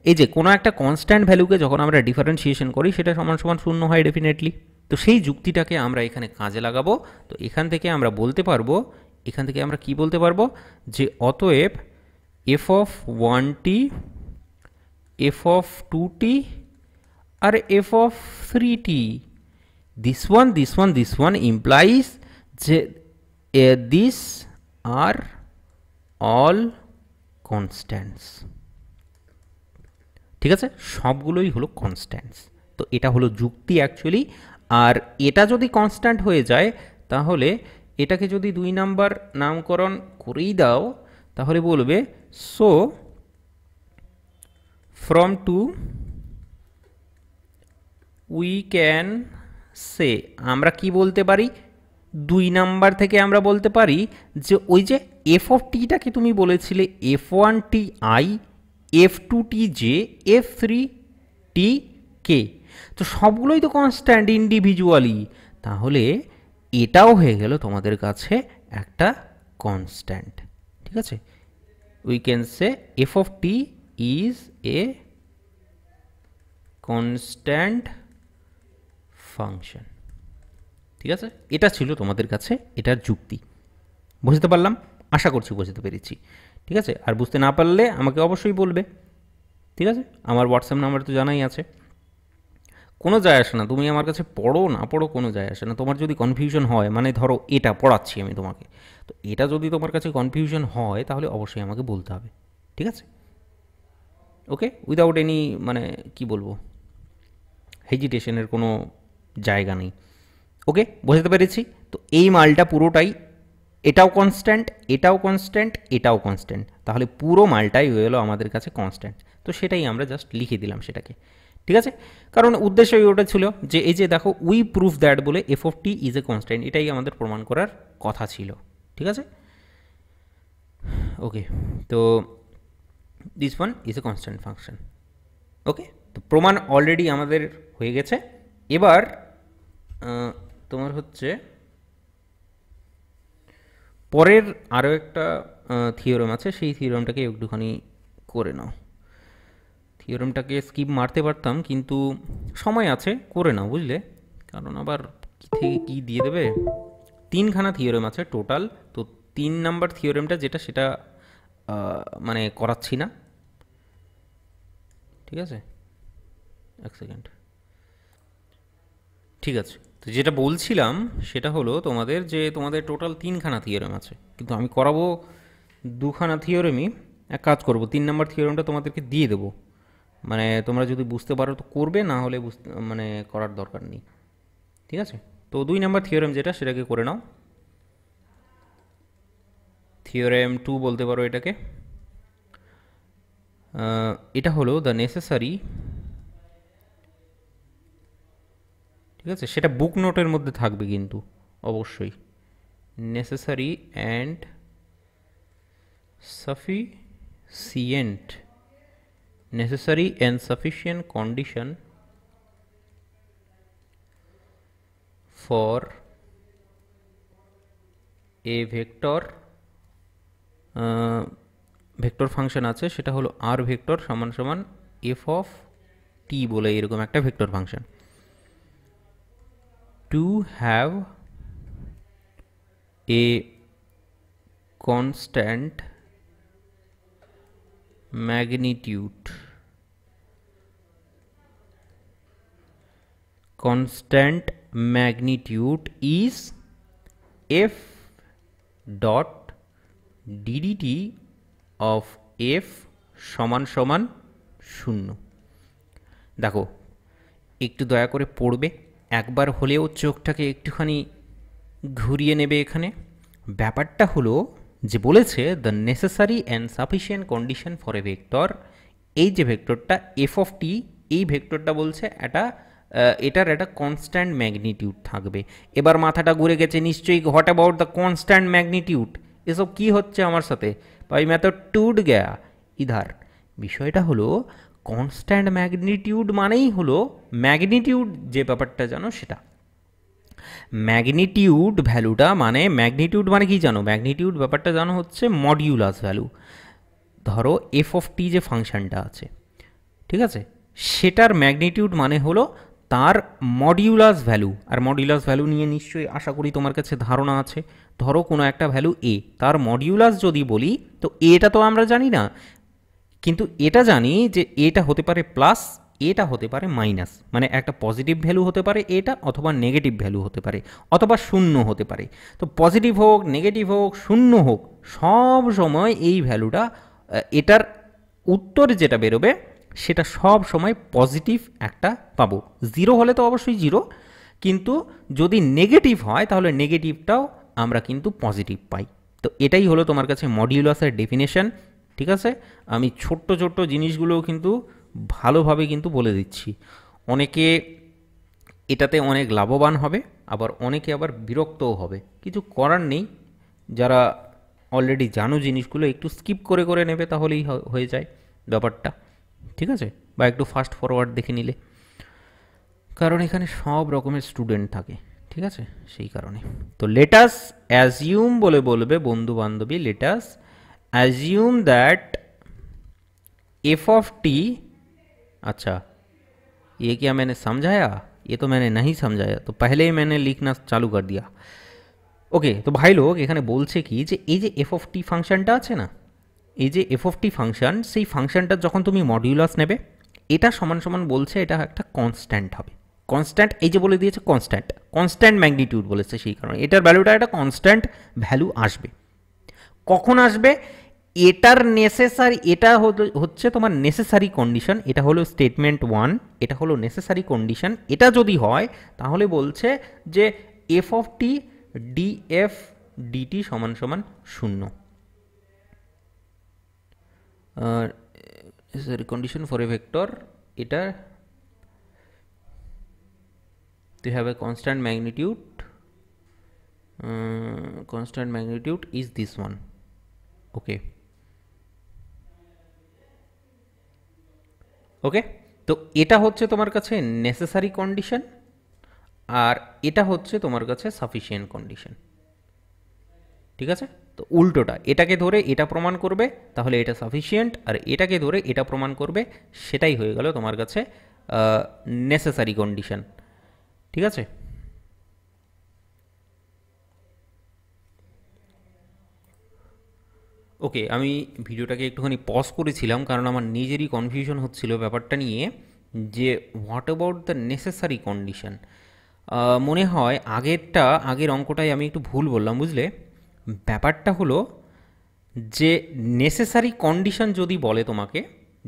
এই যে কোনো একটা কনস্ট্যান্ট ভ্যালুকে যখন আমরা ডিফারেন্সিয়েশন করি সেটা সমান সমান শূন্য হয় ডেফিনেটলি। তো সেই যুক্তিটাকে আমরা এখানে কাজে লাগাবো। তো এখান থেকে আমরা বলতে পারবো, এখান থেকে আমরা কি বলতে পারবো, যে অতএব F of 1t, F of 2t আর F of 3t, this one implies যে these are all constants। ঠিক আছে, সবগুলোই হলো কনস্ট্যান্টস। তো এটা হলো যুক্তি অ্যাকচুয়ালি। আর এটা যদি কনস্ট্যান্ট হয়ে যায় তাহলে এটাকে যদি 2 নাম্বার নামকরণ করেই দাও তাহলে বলবে so from 2 we can say, আমরা কি বলতে পারি, 2 নাম্বার থেকে আমরা বলতে পারি যে ওই যে এফ অফ টিটাকে তুমি বলেছিলে f one t i, f two t j, f three t k, তো সবগুলোই তো কনস্ট্যান্ট ইন্ডিভিজুয়ালি, তাহলে এটাও হয়ে গেল তোমাদের কাছে একটা কনস্ট্যান্ট। ঠিক আছে, we can say F of t is a constant function. ঠিক আছে, এটা ছিল তোমাদের কাছে এটার যুক্তি। বুঝতে পারলাম, আশা করছি বুঝতে পেরেছি। ঠিক আছে, আর বুঝতে না পারলে আমাকে অবশ্যই বলবে। ঠিক আছে, আমার হোয়াটসঅ্যাপ নাম্বার তো জানাই আছে। কোনো যায় আসে না, তুমি আমার কাছে পড়ো না পড়ো কোনো যায় আসে না। তোমার যদি কনফিউশন হয়, মানে ধরো এটা পড়াচ্ছি আমি তোমাকে, তো এটা যদি তোমার কাছে কনফিউশন হয় তাহলে অবশ্যই আমাকে বলতে হবে। ঠিক আছে, ওকে, উইদাউট এনি মানে কি বলবো, হেজিটেশনের কোনো জায়গা নেই। ওকে, বুঝতে পেরেছি। তো এই মালটা পুরোটাই, এটাও কনস্ট্যান্ট, এটাও কনস্ট্যান্ট, এটাও কনস্ট্যান্ট, তাহলে পুরো মালটাই হয়ে গেলো আমাদের কাছে কনস্ট্যান্ট। তো সেটাই আমরা জাস্ট লিখে দিলাম সেটাকে। ঠিক আছে, কারণ উদ্দেশ্যই ওটা ছিল যে এই যে দেখো উই প্রুফ দ্যাট বলে f of t is a constant, এটাই আমাদের প্রমাণ করার কথা ছিল। ঠিক আছে, ওকে, তো this one is a constant function. Okay, তো প্রমাণ অলরেডি আমাদের হয়ে গেছে। এবার তোমার হচ্ছে পরের আরও একটা থিওরেম আছে, সেই থিওরেমটাকে একটুখানি করে নাও। থিওরেমটাকে স্কিপ মারতে পারতাম কিন্তু সময় আছে, করে নাও বুঝলে, কারণ আবার কী থেকে কী দিয়ে দেবে। 3খানা থিওরেম আছে টোটাল, তো 3 নাম্বার থিওরেমটা যেটা সেটা মানে করাচ্ছি না। ঠিক আছে, এক সেকেন্ড। ঠিক আছে, তো যেটা বলছিলাম সেটা হলো তোমাদের যে তোমাদের টোটাল 3খানা থিওরেম আছে, কিন্তু আমি করাবো 2খানা থিওরেমই। এক কাজ করবো, 3 নাম্বার থিওরেমটা তোমাদেরকে দিয়ে দেবো, মানে তোমরা যদি বুঝতে পারো তো করবে, না হলে মানে করার দরকার নেই। ঠিক আছে, তো 2 নাম্বার থিওরেম যেটা সেটাকে করে নাও। থিওরেম 2 বলতে পারো এটাকে। এটা হলো দ্য নেসেসারি, ঠিক আছে, সেটা বুক নোটের মধ্যে থাকবে কিন্তু অবশ্যই, necessary and sufficient, necessary and sufficient condition for a vector vector function আছে, সেটা হলো আর ভেক্টর সমান সমান এফ অফ টি বলে এরকম একটা vector function, two have a constant magnitude, constant magnitude is f dot ddt of f সমান সমান 0। দেখো একটু দয়া করে পড়বে, একবার হলেও চোখটাকে একটুখানি ঘুরিয়ে নেবে। এখানে ব্যাপারটা হলো যে বলেছে the necessary and sufficient condition for A vector, এই যে ভেক্টরটা এফ অফ টি, এই ভেক্টরটা বলছে এটার একটা কনস্ট্যান্ট ম্যাগনিটিউড থাকবে। এবার মাথাটা ঘুরে গেছে নিশ্চয়ই, what about the constant magnitude, এসব কি হচ্ছে আমার সাথে, ভাই मैं तो टूट गया इधर। বিষয়টা হলো কনস্ট্যান্ট ম্যাগনিটিউড মানেই হলো ম্যাগনিটিউড যে ব্যাপারটা জানো সেটা, ম্যাগনিটিউড ভ্যালুটা মানে, ম্যাগনিটিউড মানে কি জানো, ম্যাগনিটিউড ব্যাপারটা জানো হচ্ছে মডিউলাস ভ্যালু। ধরো এফ অফ টি যে ফাংশনটা আছে, ঠিক আছে, সেটার ম্যাগনিটিউড মানে হলো তার মডিউলাস ভ্যালু। আর মডিউলাস ভ্যালু নিয়ে নিশ্চয়ই আশা করি তোমার কাছে ধারণা আছে। ধরো কোনো একটা ভ্যালু এ, তার মডিউলাস যদি বলি, তো এটা তো আমরা জানি না, কিন্তু এটা জানি যে এটা হতে পারে প্লাস, এটা হতে পারে মাইনাস, মানে একটা পজিটিভ ভ্যালু হতে পারে এটা, অথবা নেগেটিভ ভ্যালু হতে পারে, অথবা শূন্য হতে পারে। তো পজিটিভ হোক, নেগেটিভ হোক, শূন্য হোক, সব সময় এই ভ্যালুটা, এটার উত্তর যেটা বেরোবে সেটা সব সময় পজিটিভ একটা পাবো। জিরো হলে তো অবশ্যই জিরো, কিন্তু যদি নেগেটিভ হয় তাহলে নেগেটিভটাও আমরা কিন্তু পজিটিভ পাই। তো এটাই হলো তোমার কাছে মডিউলাসের ডেফিনেশন। ঠিক আছে, আমি ছোট্ট ছোট্ট জিনিসগুলোও কিন্তু ভালোভাবে কিন্তু বলে দিচ্ছি। অনেকে এটাতে অনেক লাভবান হবে, আবার অনেকে আবার বিরক্তও হবে, কিছু করার নেই। যারা অলরেডি জানো জিনিসগুলো একটু স্কিপ করে করে নেবে, তাহলেই হয়ে যায় ব্যাপারটা। ঠিক আছে, বা একটু ফাস্ট ফরওয়ার্ড দেখে নিলে, কারণ এখানে সব রকমের স্টুডেন্ট থাকে। ঠিক আছে, সেই কারণে। তো লেটাস অ্যাজিউম বলে বলবে বন্ধু বান্ধবী, let's assume that F of T. अच्छा, ये क्या मैंने समझाया? ये तो मैंने नहीं समझाया, तो पहले ही मैंने लिखना चालू कर दिया। ওকে, তো ভাই লোক এখানে বলছে কি, যে এই যে এফ অফ টি ফাংশনটা আছে না, এই যে এফ অফ টি ফাংশন, সেই ফাংশনটা যখন তুমি মডিউলাস নেবে, এটা সমান সমান বলছে এটা একটা কনস্ট্যান্ট হবে। কনস্ট্যান্ট, এই যে বলে দিয়েছে কনস্ট্যান্ট, কনস্ট্যান্ট ম্যাগনিটিউড বলেছে, সেই কারণে এটার ভ্যালুটা একটা কনস্ট্যান্ট ভ্যালু আসবে। কখন আসবে? এটার নেসেসারি, এটা হচ্ছে তোমার নেসেসারি কন্ডিশন। এটা হলো স্টেটমেন্ট ওয়ান, এটা হলো নেসেসারি কন্ডিশন। এটা যদি হয় তাহলে বলছে যে F of T D F DT সমান সমান শূন্য। কন্ডিশন ফর এ ভেক্টর, এটা to have a constant magnitude is this one. Okay, ওকে। তো এটা হচ্ছে তোমার কাছে নেসেসারি কন্ডিশন, আর এটা হচ্ছে তোমার কাছে সাফিসিয়েন্ট কন্ডিশন। ঠিক আছে, তো উল্টোটা, এটাকে ধরে এটা প্রমাণ করবে তাহলে এটা সাফিসিয়েন্ট, আর এটাকে ধরে এটা প্রমাণ করবে, সেটাই হয়ে গেল তোমার কাছে নেসেসারি কন্ডিশন। ঠিক আছে, ওকে। আমি ভিডিওটাকে একটুখানি পজ করেছিলাম, কারণ আমার নিজেরই কনফিউশন হচ্ছিল ব্যাপারটা নিয়ে, যে what about the necessary condition. মনে হয় আগের অঙ্কটায় আমি একটু ভুল বললাম, বুঝলে? ব্যাপারটা হলো যে নেসেসারি কন্ডিশন যদি বলে তোমাকে,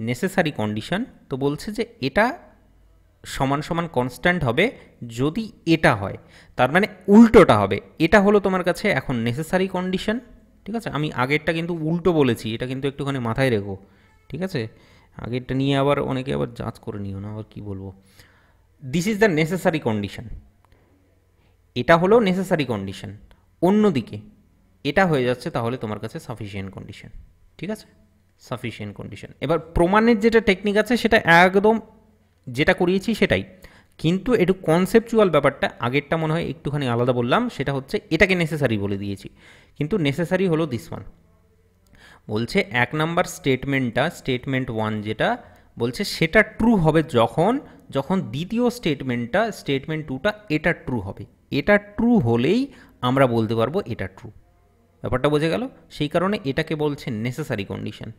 নেসেসারি কন্ডিশন, তো বলছে যে এটা সমান সমান কনস্ট্যান্ট হবে যদি এটা হয়, তার মানে উল্টোটা হবে। এটা হলো তোমার কাছে এখন নেসেসারি কন্ডিশন। ঠিক আছে, আমি আগেরটা কিন্তু উল্টো বলেছি, এটা কিন্তু একটুখানি মাথায় রেখো। ঠিক আছে, আগেরটা নিয়ে আবার অনেকে আবার যাচ করে নিও না, আবার কী বলবো। This is the necessary condition, এটা হলো নেসেসারি কন্ডিশন। অন্যদিকে এটা হয়ে যাচ্ছে তাহলে তোমার কাছে সাফিসিয়েন্ট কন্ডিশন। ঠিক আছে, সাফিসিয়েন্ট কন্ডিশন। এবার প্রমাণের যেটা টেকনিক আছে সেটা একদম যেটা করিয়েছি সেটাই, কিন্তু একটু কনসেপচুয়াল ব্যাপারটা আগেরটা মনে হয় একটুখানি আলাদা বললাম। সেটা হচ্ছে এটাকে নেসেসারি বলে দিয়েছি, কিন্তু নেসেসারি হলো দিস ওয়ান। বলছে এক নাম্বার স্টেটমেন্টটা, স্টেটমেন্ট ওয়ান যেটা বলছে সেটা ট্রু হবে যখন যখন দ্বিতীয় স্টেটমেন্টটা, স্টেটমেন্ট টুটা, এটা ট্রু হবে। এটা ট্রু হলেই আমরা বলতে পারবো এটা ট্রু। ব্যাপারটা বোঝা গেল? সেই কারণে এটাকে বলছে নেসেসারি কন্ডিশন।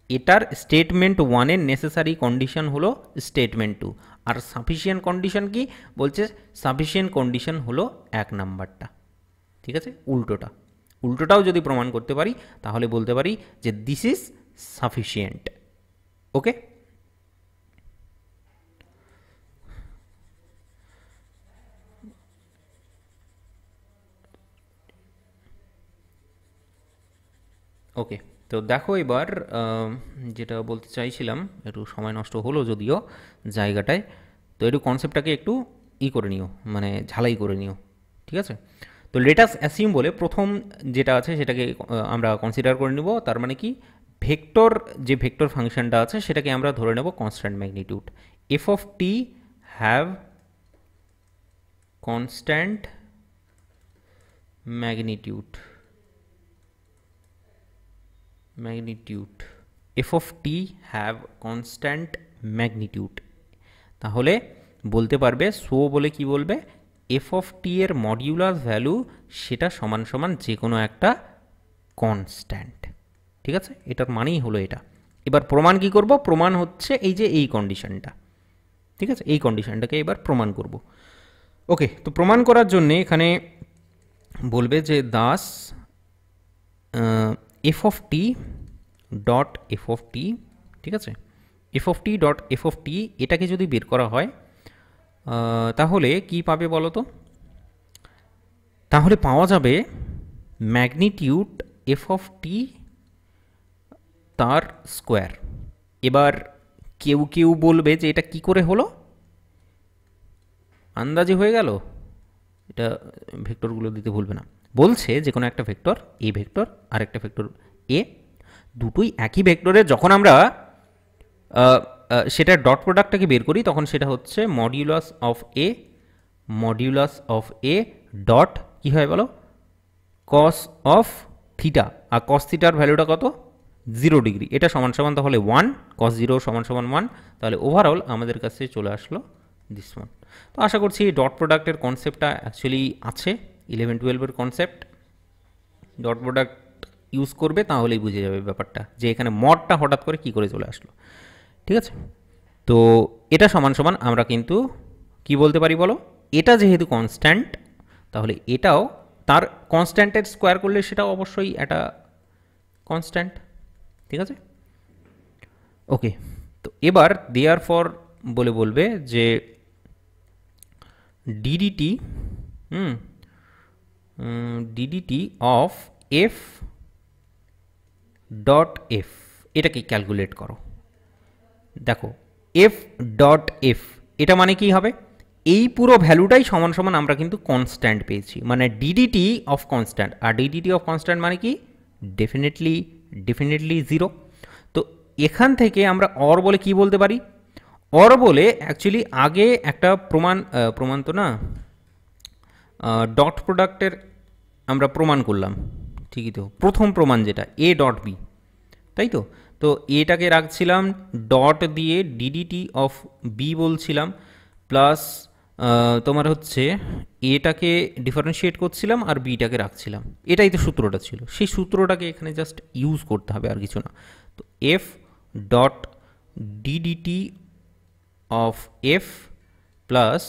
এটার স্টেটমেন্ট ওয়ানের নেসেসারি কন্ডিশন হলো স্টেটমেন্ট টু, আর সাফিসিয়েন্ট কন্ডিশন কি বলছে? সাফিসিয়েন্ট কন্ডিশন হলো এক নাম্বারটা। ঠিক আছে, উল্টোটা, উল্টোটাও যদি প্রমাণ করতে পারি তাহলে বলতে পারি যে দিস ইজ সাফিসিয়েন্ট। ওকে, ওকে। তো দেখো এবার যেটা বলতে চাইছিলাম, একটু সময় নষ্ট হলো যদিও জায়গাটায়, তো একটু কনসেপ্টটাকে একটু করে নিও, মানে ঝালাই করে নিও। ঠিক আছে, তো লেটাস অ্যাসিউম বলে প্রথম যেটা আছে সেটাকে আমরা কনসিডার করে নেব। তার মানে কি, ভেক্টর, যে ভেক্টর ফাংশনটা আছে সেটাকে আমরা ধরে নেব constant magnitude. F of T have constant magnitude, f of t have constant magnitude. তাহলে বলতে পারবে সো বলে কি বলবে, এফ অফ টি এর মডিউলাস ভ্যালু সেটা সমান সমান যে কোনো একটা কনস্ট্যান্ট। ঠিক আছে, এটার মানেই হলো এটা। এবার প্রমাণ কি করব, প্রমাণ হচ্ছে এই যে এই কন্ডিশনটা। ঠিক আছে, এই কন্ডিশনটাকে এবার প্রমাণ করব। ওকে, তো প্রমাণ করার জন্য এখানে বলবে যে thus f of t dot f of t, ঠিক আছে, f of t dot f of t এটাকে যদি বের করা হয় তাহলে কি পাবে বলো তো? তাহলে পাওয়া যাবে ম্যাগনিটিউড এফ অফ টি তার স্কোয়ার। এবার কেউ কেউ বলবে যে এটা কি করে হলো, আন্দাজে হয়ে গেল। এটা ভেক্টরগুলো দিতে ভুলবে না। বলছে যে কোনো একটা ভেক্টর এ ভেক্টর আর একটা ভেক্টর এ, দুটোই একই ভেক্টরে যখন আমরা সেটা ডট প্রোডাক্টটাকে বের করি তখন সেটা হচ্ছে মডিউলাস অফ এ ডট কী হয় বলো, কস অফ থিটা। আর কস থিটার ভ্যালুটা কত, 0 ডিগ্রি। এটা সমান সমান তাহলে 1, কস 0 সমান সমান 1। তাহলে ওভারঅল আমাদের কাছে চলে আসলো দিস ওয়ান। তো আশা করছি ডট প্রোডাক্টের কনসেপ্টটা অ্যাকচুয়ালি আছে 11-12-এর কনসেপ্ট। ডট প্রোডাক্ট ইউজ করবে তাহলেই বুঝে যাবে ব্যাপারটা, যে এখানে মডটা হঠাৎ করে কি করে চলে আসলো। ঠিক আছে, তো এটা সমান সমান আমরা কিন্তু কি বলতে পারি বলো, এটা যেহেতু কনস্ট্যান্ট তাহলে এটাও তার কনস্ট্যান্টের স্কোয়ার করলে সেটাও অবশ্যই একটা কনস্ট্যান্ট। ঠিক আছে, ওকে। তো এবার দেয়ার ফর বলে বলবে যে DDT DDT of f dot F এটাকে ক্যালকুলেট করো। দেখো এফ ডট এফ এটা মানে কি হবে, এই পুরো ভ্যালুটাই সমান সমান আমরা কিন্তু কনস্ট্যান্ট পেয়েছি, মানে ডিডিটি অফ কনস্ট্যান্ট। আর ডিডিটি অফ কনস্ট্যান্ট মানে কি, ডেফিনেটলি 0। তো এখান থেকে আমরা অর বলে কি বলতে পারি, অর বলে অ্যাকচুয়ালি আগে একটা প্রমাণ তো না, ডট প্রোডাক্টের আমরা প্রমাণ করলাম। ঠিকই তো, প্রথম প্রমাণ যেটা এ ডট বি, তাই তো। তো এটাকে রাখছিলাম ডট দিয়ে ডিডিটি অফ বি বলছিলাম, প্লাস তোমার হচ্ছে এটাকে ডিফারেন্সিয়েট করছিলাম আর বিটাকে রাখছিলাম। এটাই তো সূত্রটা ছিল, সেই সূত্রটাকে এখানে জাস্ট ইউজ করতে হবে আর কিছু না। তো F dot d dt of F plus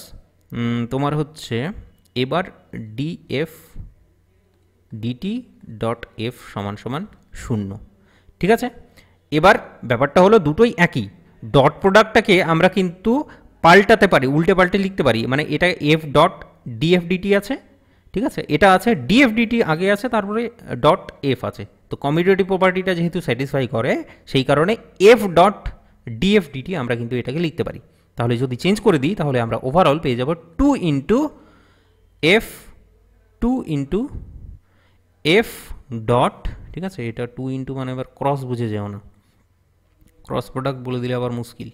তোমার হচ্ছে এবার ডিএফ ডিটি ডট এফ সমান সমান 0। ঠিক আছে, এবার ব্যাপারটা হলো দুটোই একই। ডট প্রোডাক্টটাকে আমরা কিন্তু পাল্টাতে পারি, উল্টে পাল্টে লিখতে পারি। মানে এটা এফ ডট ডিএফ ডিটি আছে, ঠিক আছে, এটা আছে ডিএফ ডিটি আগে আছে, তারপরে ডট এফ আছে। তো কমিউটেটিভ প্রপার্টিটা যেহেতু স্যাটিসফাই করে সেই কারণে এফ ডট ডিএফ ডিটি আমরা কিন্তু এটাকে লিখতে পারি। তাহলে যদি চেঞ্জ করে দিই তাহলে আমরা ওভারঅল পেয়ে যাব 2 ইন্টু এফ ডট, ঠিক আছে, এটা 2 ইন্টু মানে এবার ক্রস বুঝে যাও না, ক্রস প্রোডাক্ট বলে দিলে আবার মুশকিল।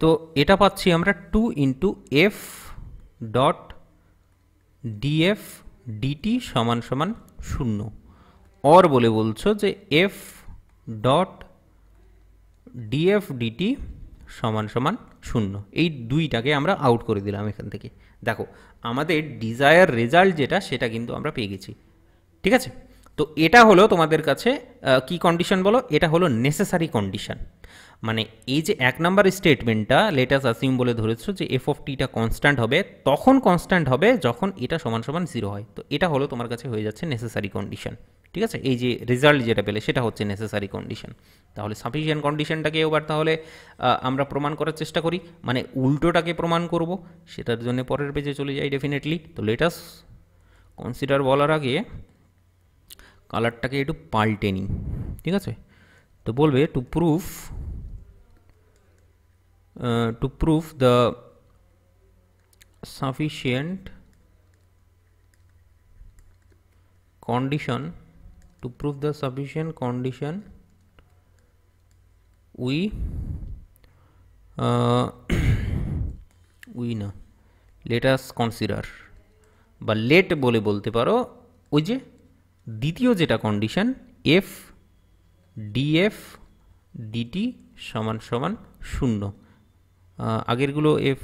তো এটা পাচ্ছি আমরা 2 into f dot df dt সমান সমান 0। অর বলে বলছো যে এফ ডট ডিএফ ডিটি সমান সমান 0। এই দুইটাকে আমরা আউট করে দিলাম এখান থেকে। দেখো আমাদের ডিজায়ার রেজাল্ট যেটা সেটা কিন্তু আমরা পেয়ে গেছি। ঠিক আছে, তো এটা হলো তোমাদের কাছে কি কন্ডিশন বলো, এটা হলো নেসেসারি কন্ডিশন। মানে এই যে 1 নাম্বার স্টেটমেন্টটা লেটাস আসিউম বলে ধরেছো যে এফ অফ টিটা কনস্ট্যান্ট হবে, তখন কনস্ট্যান্ট হবে যখন এটা সমান সমান 0 হয়। তো এটা হলো তোমার কাছে হয়ে যাচ্ছে নেসেসারি কন্ডিশন। ঠিক আছে, এই যে রেজাল্ট যেটা পেলে সেটা হচ্ছে নেসেসারি কন্ডিশন। তাহলে সাফিসিয়েন্ট কন্ডিশনটাকে এবার তাহলে আমরা প্রমাণ করার চেষ্টা করি, মানে উল্টোটাকে প্রমাণ করব। সেটার জন্য পরের পেজে চলে যাই ডেফিনেটলি। তো লেটাস কনসিডার বলার আগে কালারটাকে একটু পাল্টে নিই। ঠিক আছে, তো বলবে to proof the sufficient condition we না let us consider বা লেট বলে বলতে পারো, ওই যে দ্বিতীয় যেটা কন্ডিশন এফ ডিএফ ডিটি সমান সমান শূন্য। আগেরগুলো এফ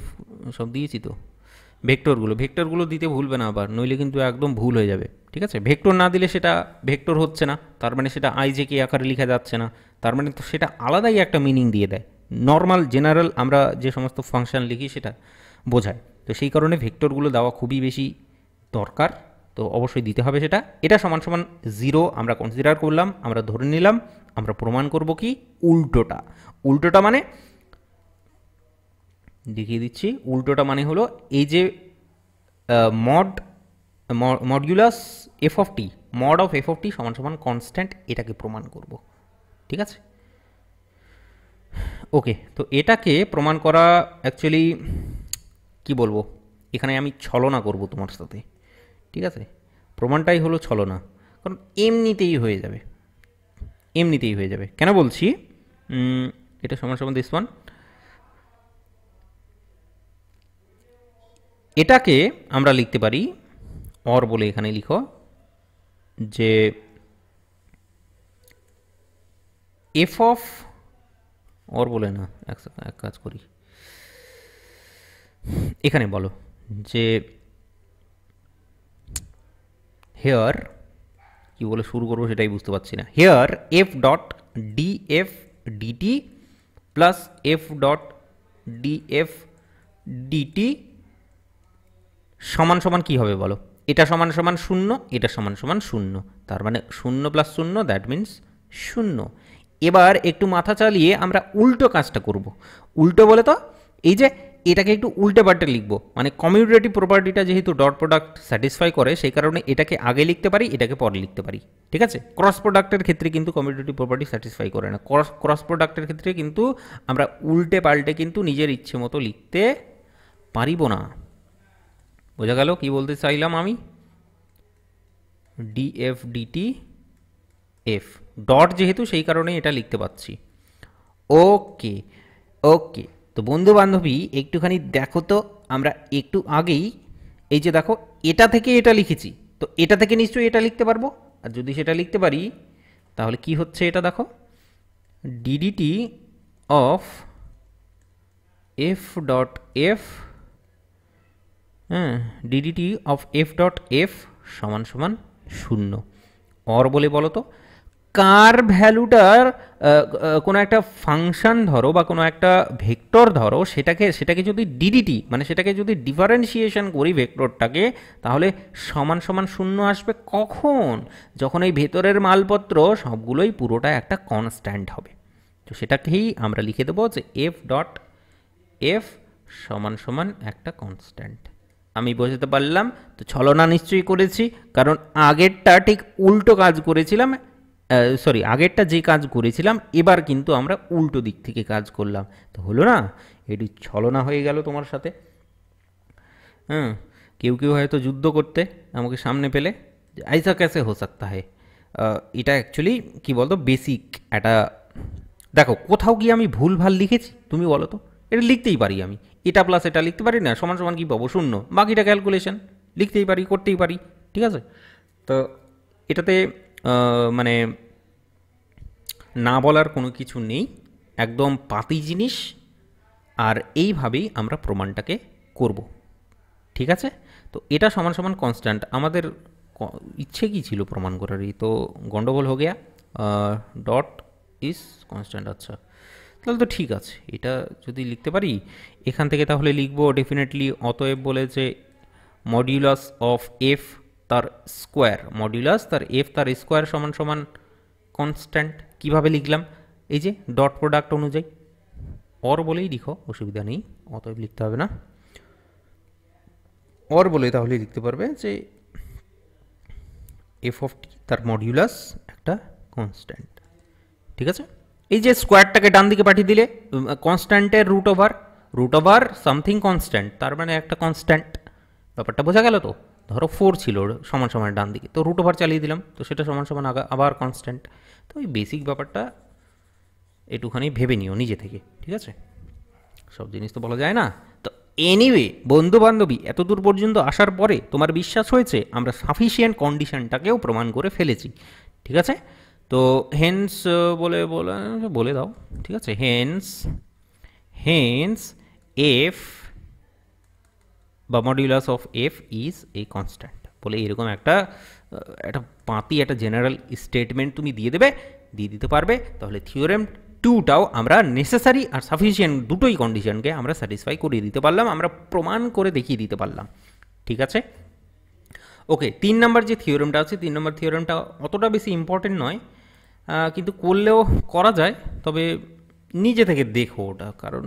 সব দিয়েছি তো। ভেক্টরগুলো দিতে ভুলবে না আবার, নইলে কিন্তু একদম ভুল হয়ে যাবে। ঠিক আছে, ভেক্টর না দিলে সেটা ভেক্টর হচ্ছে না, তার মানে সেটা আই জে কে আকারে লেখা যাচ্ছে না, তার মানে তো সেটা আলাদাই একটা মিনিং দিয়ে দেয়। নর্মাল জেনারেল আমরা যে সমস্ত ফাংশন লিখি সেটা বোঝায়। তো সেই কারণে ভেক্টরগুলো দেওয়া খুবই বেশি দরকার, তো অবশ্যই দিতে হবে সেটা। এটা সমান সমান জিরো আমরা কনসিডার করলাম, আমরা ধরে নিলাম। আমরা প্রমাণ করব কি উল্টোটা। উল্টোটা মানে দেখিয়ে দিচ্ছি। উল্টোটা মানে হলো এই যে mod modulus f of t, mod of f of t সমান সমান কনস্ট্যান্ট, এটাকে প্রমাণ করব। ঠিক আছে, ওকে। তো এটাকে প্রমাণ করা অ্যাকচুয়ালি কি বলবো, এখানে আমি ছলনা করব তোমার সাথে। ঠিক আছে, প্রমাণটাই হলো ছলনা, কারণ এমনিতেই হয়ে যাবে, এমনিতেই হয়ে যাবে। কেন বলছি, এটা সমান সমান দিস ওয়ান, এটাকে আমরা লিখতে পারি অর বলে। এখানে লিখো যে এফ অফ, অর বলে না, এক কাজ করি, এখানে বলো যে হেয়ার, কি বলে শুরু করবো সেটাই বুঝতে পারছি না। Here f dot d F dt plus f dot d F DT সমান সমান কী হবে বলো। এটা সমান সমান শূন্য, এটা সমান সমান শূন্য, তার মানে শূন্য প্লাস শূন্য দ্যাট মিন্স শূন্য। এবার একটু মাথা চালিয়ে আমরা উল্টো কাজটা করব। উল্টো বলে তো এই যে এটাকে একটু উল্টে পাল্টে লিখবো, মানে কমিউটেটিভ প্রপার্টিটা যেহেতু ডট প্রোডাক্ট স্যাটিসফাই করে, সেই কারণে এটাকে আগে লিখতে পারি, এটাকে পরে লিখতে পারি। ঠিক আছে, ক্রস প্রোডাক্টের ক্ষেত্রে কিন্তু কমিউটেটিভ প্রপার্টি স্যাটিসফাই করে না। ক্রস প্রোডাক্টের ক্ষেত্রে কিন্তু আমরা উল্টে পাল্টে কিন্তু নিজের ইচ্ছে মতো লিখতে পারিব না। বোঝা গেল কি বলতে চাইলাম আমি? ডিএফ ডিটি এফ ডট যেহেতু, সেই কারণে এটা লিখতে পাচ্ছি। ওকে ওকে, তো বন্ধু বান্ধবী একটুখানি দেখো তো, আমরা একটু আগেই এই যে দেখো এটা থেকে এটা লিখেছি, তো এটা থেকে নিশ্চয়ই এটা লিখতে পারবো। আর যদি সেটা লিখতে পারি তাহলে কি হচ্ছে এটা দেখো, d dt of f dot f, হ্যাঁ, d dt of f dot f সমান সমান শূন্য। অর বলে বলো তো কার ভ্যালুটার, কোনো একটা ফাংশন ধরো বা কোনো একটা ভেক্টর ধরো, সেটাকে যদি ডিডিটি মানে সেটাকে যদি ডিফারেন্সিয়েশন করি ভেক্টরটাকে, তাহলে সমান সমান শূন্য আসবে কখন, যখন এই ভেতরের মালপত্র সবগুলোই পুরোটা একটা কনস্ট্যান্ট হবে। তো সেটাকেই আমরা লিখে দেবো যে এফ ডট এফ সমান সমান একটা কনস্ট্যান্ট। আমি বোঝাতে পারলাম তো? ছলনা নিশ্চয়ই করেছি, কারণ আগেরটা ঠিক উল্টো কাজ করেছিলাম। সরি, আগেরটা যে কাজ করেছিলাম এবার কিন্তু আমরা উল্টো দিক থেকে কাজ করলাম, তো হলো না? এটি ছলনা হয়ে গেল তোমার সাথে। হ্যাঁ, কেউ কেউ হয়তো যুদ্ধ করতে আমাকে সামনে পেলে যে আইসা ক্যাসে হো সাকতা है। এটা অ্যাকচুয়ালি কী বলতো, বেসিক একটা, দেখো কোথাও গিয়ে আমি ভুল ভাল লিখেছি তুমি বলো তো? এটা লিখতেই পারি আমি, এটা প্লাস এটা লিখতে পারি না, সমান সমান কী পাবো? শূন্য। বাকিটা ক্যালকুলেশন লিখতেই পারি, করতেই পারি। ঠিক আছে, তো এটাতে মানে না বলার কোনো কিছু নেই, একদম পাতি জিনিস। আর এইভাবেই আমরা প্রমাণটাকে করব। ঠিক আছে, তো এটা সমান সমান কনস্ট্যান্ট। আমাদের ইচ্ছে কী ছিল প্রমাণ করারই, তো গন্ডগোল হয়ে গিয়া ডট ইজ কনস্ট্যান্ট। আচ্ছা, তাহলে তো ঠিক আছে, এটা যদি লিখতে পারি এখান থেকে, তাহলে লিখবো ডেফিনেটলি অতএব বলে যে মডিউলাস অফ এফ তার স্কোয়ার, মডিউলাস তার এফ তার স্কোয়ার সমান সমান কনস্ট্যান্ট। কীভাবে লিখলাম? এই যে ডট প্রোডাক্ট অনুযায়ী, অর বলেই লিখো, অসুবিধা নেই, অতএব লিখতে হবে না, অর বলে তাহলে লিখতে পারবে যে এফ অফ টি তার মডিউলাস একটা কনস্ট্যান্ট। ঠিক আছে, এই যে স্কোয়ারটাকে ডান দিকে পাঠিয়ে দিলে কনস্ট্যান্টের রুট ওভার সামথিং কনস্ট্যান্ট, তার মানে একটা কনস্ট্যান্ট। ব্যাপারটা বোঝা গেল তো? ধরো 4 ছিল সমান সমান ডান দিকে, তো রুট ওভার চালিয়ে দিলাম, তো সেটা সমান সমান আবার কনস্ট্যান্ট। তো এই বেসিক ব্যাপারটা একটুখানি ভেবে নিও নিজে থেকে। ঠিক আছে, সব জিনিস তো বলা যায় না। তো এনিওয়ে বন্ধু বান্ধবী, এতদূর পর্যন্ত আসার পরে তোমার বিশ্বাস হয়েছে আমরা সাফিসিয়েন্ট কন্ডিশনটাকেও প্রমাণ করে ফেলেছি। ঠিক আছে, তো হেন্স বলে বলে বলে দাও। ঠিক আছে, হেন্স হেন্স এফ বা modulus of F is a constant বলে এরকম একটা একটা পাঁতি একটা জেনারেল স্টেটমেন্ট তুমি দিয়ে দিতে পারবে, তাহলে থিওরেম টুটাও আমরা নেসেসারি আর সাফিসিয়েন্ট দুটোই কন্ডিশনকে আমরা স্যাটিসফাই করিয়ে দিতে পারলাম, আমরা প্রমাণ করে দেখিয়ে দিতে পারলাম। ঠিক আছে, ওকে। 3 নম্বর যে থিওরেমটা আছে, 3 নম্বর থিওরেমটা অতটা বেশি ইম্পর্টেন্ট নয়, কিন্তু করলেও করা যায়, তবে নিজে থেকে দেখো ওটা, কারণ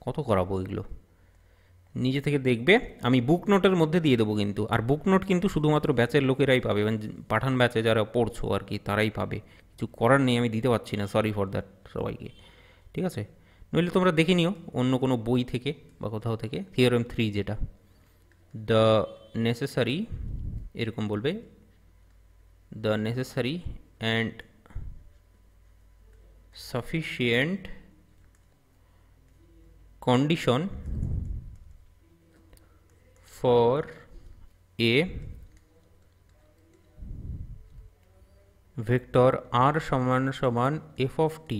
কত করাবো এগুলো, নিজে থেকে দেখবে। আমি বুক নোটের মধ্যে দিয়ে দেবো কিন্তু, আর বুক নোট কিন্তু শুধুমাত্র ব্যাচের লোকেরাই পাবে, মানে পাঠান ব্যাচে যারা পড়ছো আর কি তারাই পাবে, কিছু করার নেই, আমি দিতে পারছি না, সরি ফর দ্যাট সবাইকে। ঠিক আছে, নইলে তোমরা দেখে নিও অন্য কোনো বই থেকে বা কোথাও থেকে। থিওরেম 3 যেটা, দ্য নেসেসারি, এরকম বলবে, the necessary and sufficient condition for a vector r সমান সমান f of t,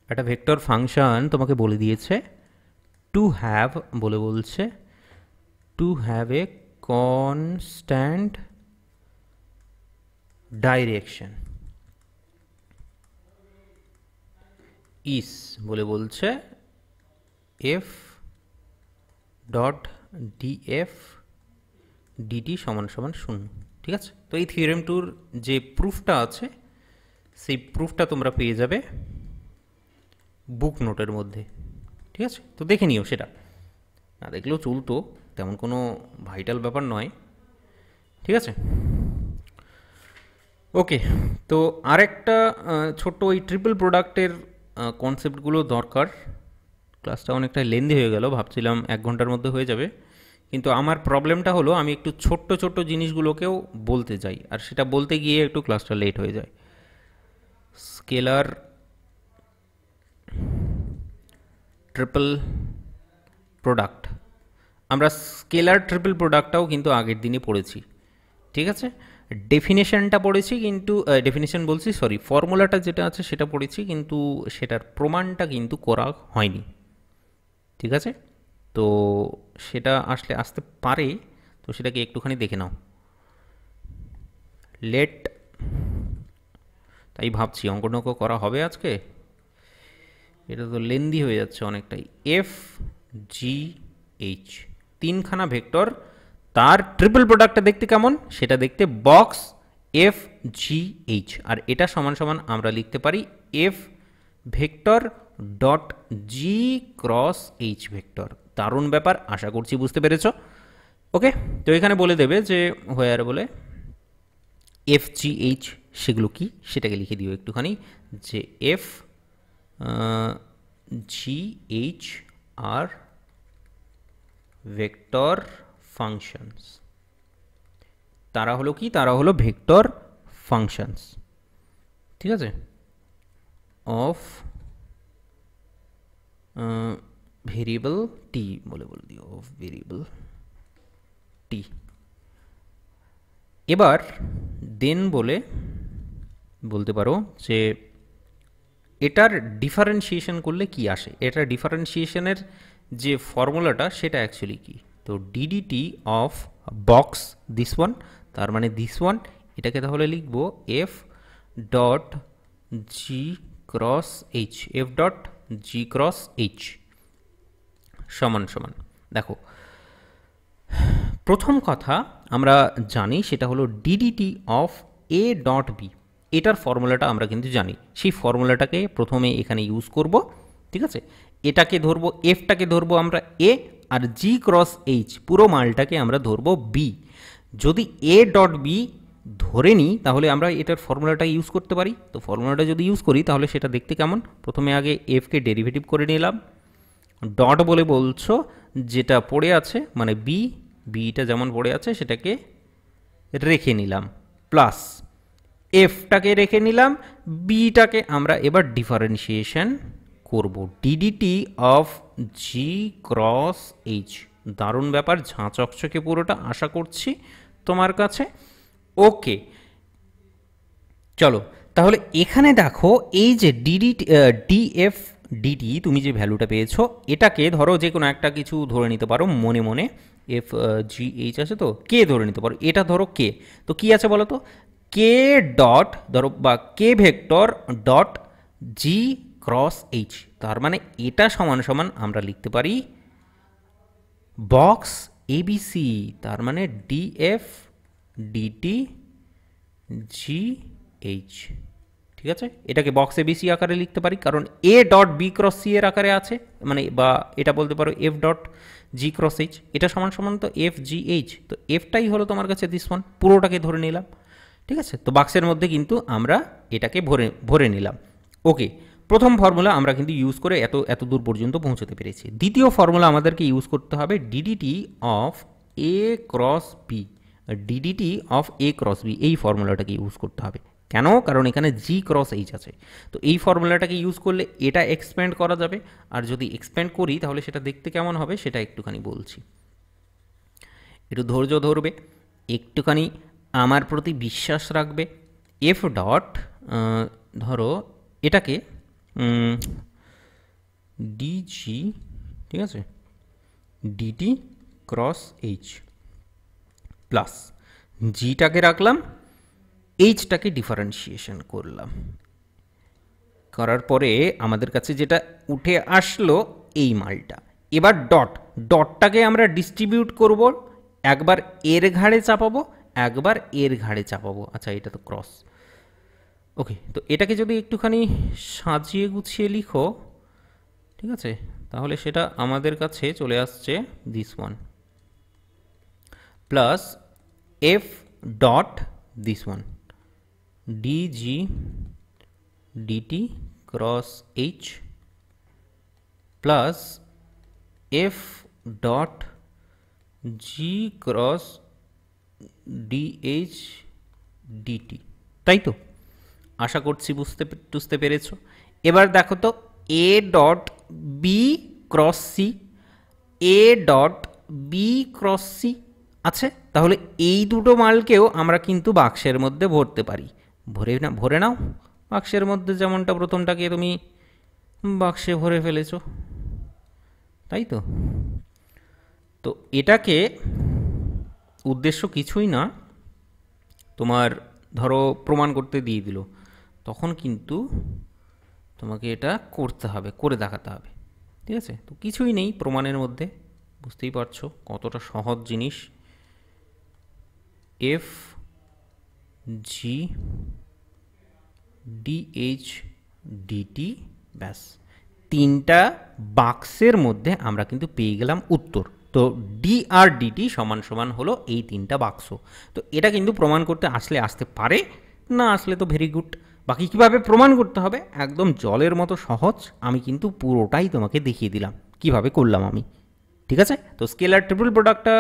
একটা ভেক্টর ফাংশন তোমাকে বলে দিয়েছে টু হ্যাভ, বলছে to have a constant direction is বলছে f ডট df dt সমান সমান 0। ঠিক আছে, তো এই থিওরেম টুর যে প্রুফটা আছে সেই প্রুফটা তোমরা পেয়ে যাবে বুক নোটের মধ্যে। ঠিক আছে, তো দেখে নিও, সেটা না দেখলেও চলতো, তেমন কোনো ভাইটাল ব্যাপার নয়। ঠিক আছে, ওকে। তো আরেকটা ছোট্ট ওই ট্রিপল প্রোডাক্টের কনসেপ্টগুলো দরকার। ক্লাসটা অনেকটা লেন্দি হয়ে গেল, ভাবছিলাম 1 ঘন্টার মধ্যে হয়ে যাবে, কিন্তু আমার প্রবলেমটা হলো আমি একটু ছোট্ট ছোট্ট জিনিসগুলোকেও বলতে চাই, আর সেটা বলতে গিয়ে একটু ক্লাসটা লেট হয়ে যায়। স্কেলার ট্রিপল প্রোডাক্ট, আমরা স্কেলার ট্রিপল প্রোডাক্টটাও কিন্তু আগের দিনই পড়েছি। ঠিক আছে, ডেফিনেশনটা পড়েছি, কিন্তু ডেফিনেশন বলছি সরি, ফর্মুলাটা যেটা আছে সেটা পড়েছি, কিন্তু সেটার প্রমাণটা কিন্তু করা হয়নি। ঠিক আছে, তো সেটা আসতে পারে, তো সেটাকে একটুখানি দেখে নাও। লেট, তাই ভাবছি অঙ্কনক করা হবে আজকে, এটা তো লেন্দি হয়ে যাচ্ছে অনেকটাই। এফ জি এইচ, 3খানা ভেক্টর, তার ট্রিপল প্রোডাক্টটা দেখতে কেমন সেটা দেখতে বক্স এফ জি এইচ, আর এটা সমান সমান আমরা লিখতে পারি F vector dot g cross H vector. দারুণ ব্যাপার, আশা করছি বুঝতে পেরেছ। ওকে, তো এখানে বলে দেবে যে হোয়ার বলে এফ জি এইচ সেগুলো কি সেটাকে লিখে দিও একটুখানি, যে F G H R vector functions, তারা হলো কি, তারা হলো ভেক্টর ফাংশনস। ঠিক আছে, অফ ভেরিয়েবল টি বলে দিও, অফ ভেরিয়েবল টি। এবার দেন বলতে পারো যে এটার ডিফারেন্সিয়েশন করলে কি আসে, এটার ডিফারেন্সিয়েশনের যে ফর্মুলাটা সেটা অ্যাকচুয়ালি কি। তো d dt of box this one, তার মানে দিস ওয়ান, এটাকে তাহলে লিখব f dot g cross h, f dot g cross h সমান সমান, দেখো প্রথম কথা আমরা জানি সেটা হলো DDT of A dot b, এটার ফর্মুলাটা আমরা কিন্তু জানি, সেই ফর্মুলাটাকে প্রথমে এখানে ইউজ করব। ঠিক আছে, এটাকে ধরবো, এফটাকে ধরবো আমরা এ, আর জি ক্রস এইচ পুরো মালটাকে আমরা ধরবো বি। যদি এ ডট বি ধরে নিই তাহলে আমরা এটার ফর্মুলাটা ইউজ করতে পারি। তো ফর্মুলাটা যদি ইউজ করি তাহলে সেটা দেখতে কেমন, প্রথমে আগে এফকে ডেরিভেটিভ করে নিলাম, ডট বলছো যেটা পড়ে আছে মানে বিটা যেমন পড়ে আছে সেটাকে রেখে নিলাম, প্লাস এফটাকে রেখে নিলাম, বিটাকে আমরা এবার ডিফারেন্সিয়েশন করব, D D T of G cross H. দারুণ ব্যাপার, ঝাঁ চকচকে পুরোটা, আশা করছি তোমার কাছে। ওকে, চলো তাহলে এখানে দেখো এই যে ডিএফ ডিটি তুমি যে ভ্যালুটা পেয়েছো এটাকে ধরো যে কোনো একটা কিছু ধরে নিতে পারো মনে মনে, এফ জি এইচ আছে তো, কে ধরে নিতে পারো, এটা ধরো কে। তো কি আছে বলো তো, কে ডট ধরো বা k vector dot g cross h, তার মানে এটা সমান সমান আমরা লিখতে পারি বক্স এবিসি, তার মানে ডিএফ ডিটি জি এইচ। ঠিক আছে, এটাকে বক্স এবিসি আকারে লিখতে পারি কারণ a dot b cross c এর আকারে আছে, মানে বা এটা বলতে পারো f dot g cross h, এটা সমান সমান তো এফ জি এইচ, তো এফটাই হলো তোমার কাছে দিস ওয়ান, পুরোটাকে ধরে নিলাম। ঠিক আছে, তো বাক্সের মধ্যে কিন্তু আমরা এটাকে ভরে ভরে নিলাম। ওকে, প্রথম ফর্মুলা আমরা কিন্তু ইউজ করে এত দূর পর্যন্ত পৌঁছতে পেরেছি। দ্বিতীয় ফর্মুলা আমাদেরকে ইউজ করতে হবে d dt of A cross B, DDT of A cross b, এই ফর্মুলাটাকে ইউজ করতে হবে। কেন? কারণ এখানে জি ক্রস এইচ আছে, তো এই ফর্মুলাটাকে ইউজ করলে এটা এক্সপ্যান্ড করা যাবে, আর যদি এক্সপ্যান্ড করি তাহলে সেটা দেখতে কেমন হবে সেটা একটুখানি বলছি, একটু ধৈর্য ধরবে, একটুখানি আমার প্রতি বিশ্বাস রাখবে। এফ ডট ধরো এটাকে ডিজি, ঠিক আছে, ডিটি ক্রস এইচ প্লাস জিটাকে রাখলাম, এইচটাকে ডিফারেন্সিয়েশন করলাম, করার পরে আমাদের কাছে যেটা উঠে আসলো এই মালটা। এবার ডটটাকে আমরা ডিস্ট্রিবিউট করব, একবার এর ঘাড়ে চাপাবো, একবার এর ঘাড়ে চাপাবো। আচ্ছা, এটা তো ক্রস। ওকে, তো এটাকে যদি একটুখানি সাজিয়ে গুছিয়ে লিখো, ঠিক আছে, তাহলে সেটা আমাদের কাছে চলে আসছে this one plus f dot this one dg dt cross h plus f dot g cross dh dt. তাই তো, আশা করছি বুঝতে পেরেছো। এবার দেখো তো a dot b cross c, a dot b cross c আছে, তাহলে এই দুটো মালকেও আমরা কিন্তু বাক্সের মধ্যে ভরতে পারি। ভরে নাও বাক্সের মধ্যে, যেমনটা প্রথমটাকে তুমি বাক্সে ভরে ফেলেছো, তাই তো। তো এটাকে উদ্দেশ্য কিছুই না, তোমার ধরো প্রমাণ করতে দিয়ে দিল, তখন কিন্তু তোমাকে এটা করতে হবে, করে দেখাতে হবে। ঠিক আছে, তো কিছুই নেই প্রমাণের মধ্যে, বুঝতেই পারছো কতটা সহজ জিনিস। এফ জি ডিএইচ ডিটি, ব্যাস, তিনটা বাক্সের মধ্যে আমরা কিন্তু পেয়ে গেলাম উত্তর। তো ডি আর ডিটি সমান সমান হলো এই তিনটা বাক্স। তো এটা কিন্তু প্রমাণ করতে আসতে পারে, না আসলে তো ভেরি গুড। বাকি কীভাবে প্রমাণ করতে হবে একদম জলের মতো সহজ, আমি কিন্তু পুরোটাই তোমাকে দেখিয়ে দিলাম কিভাবে করলাম আমি। ঠিক আছে, তো স্কেলার ট্রিপল প্রোডাক্টটা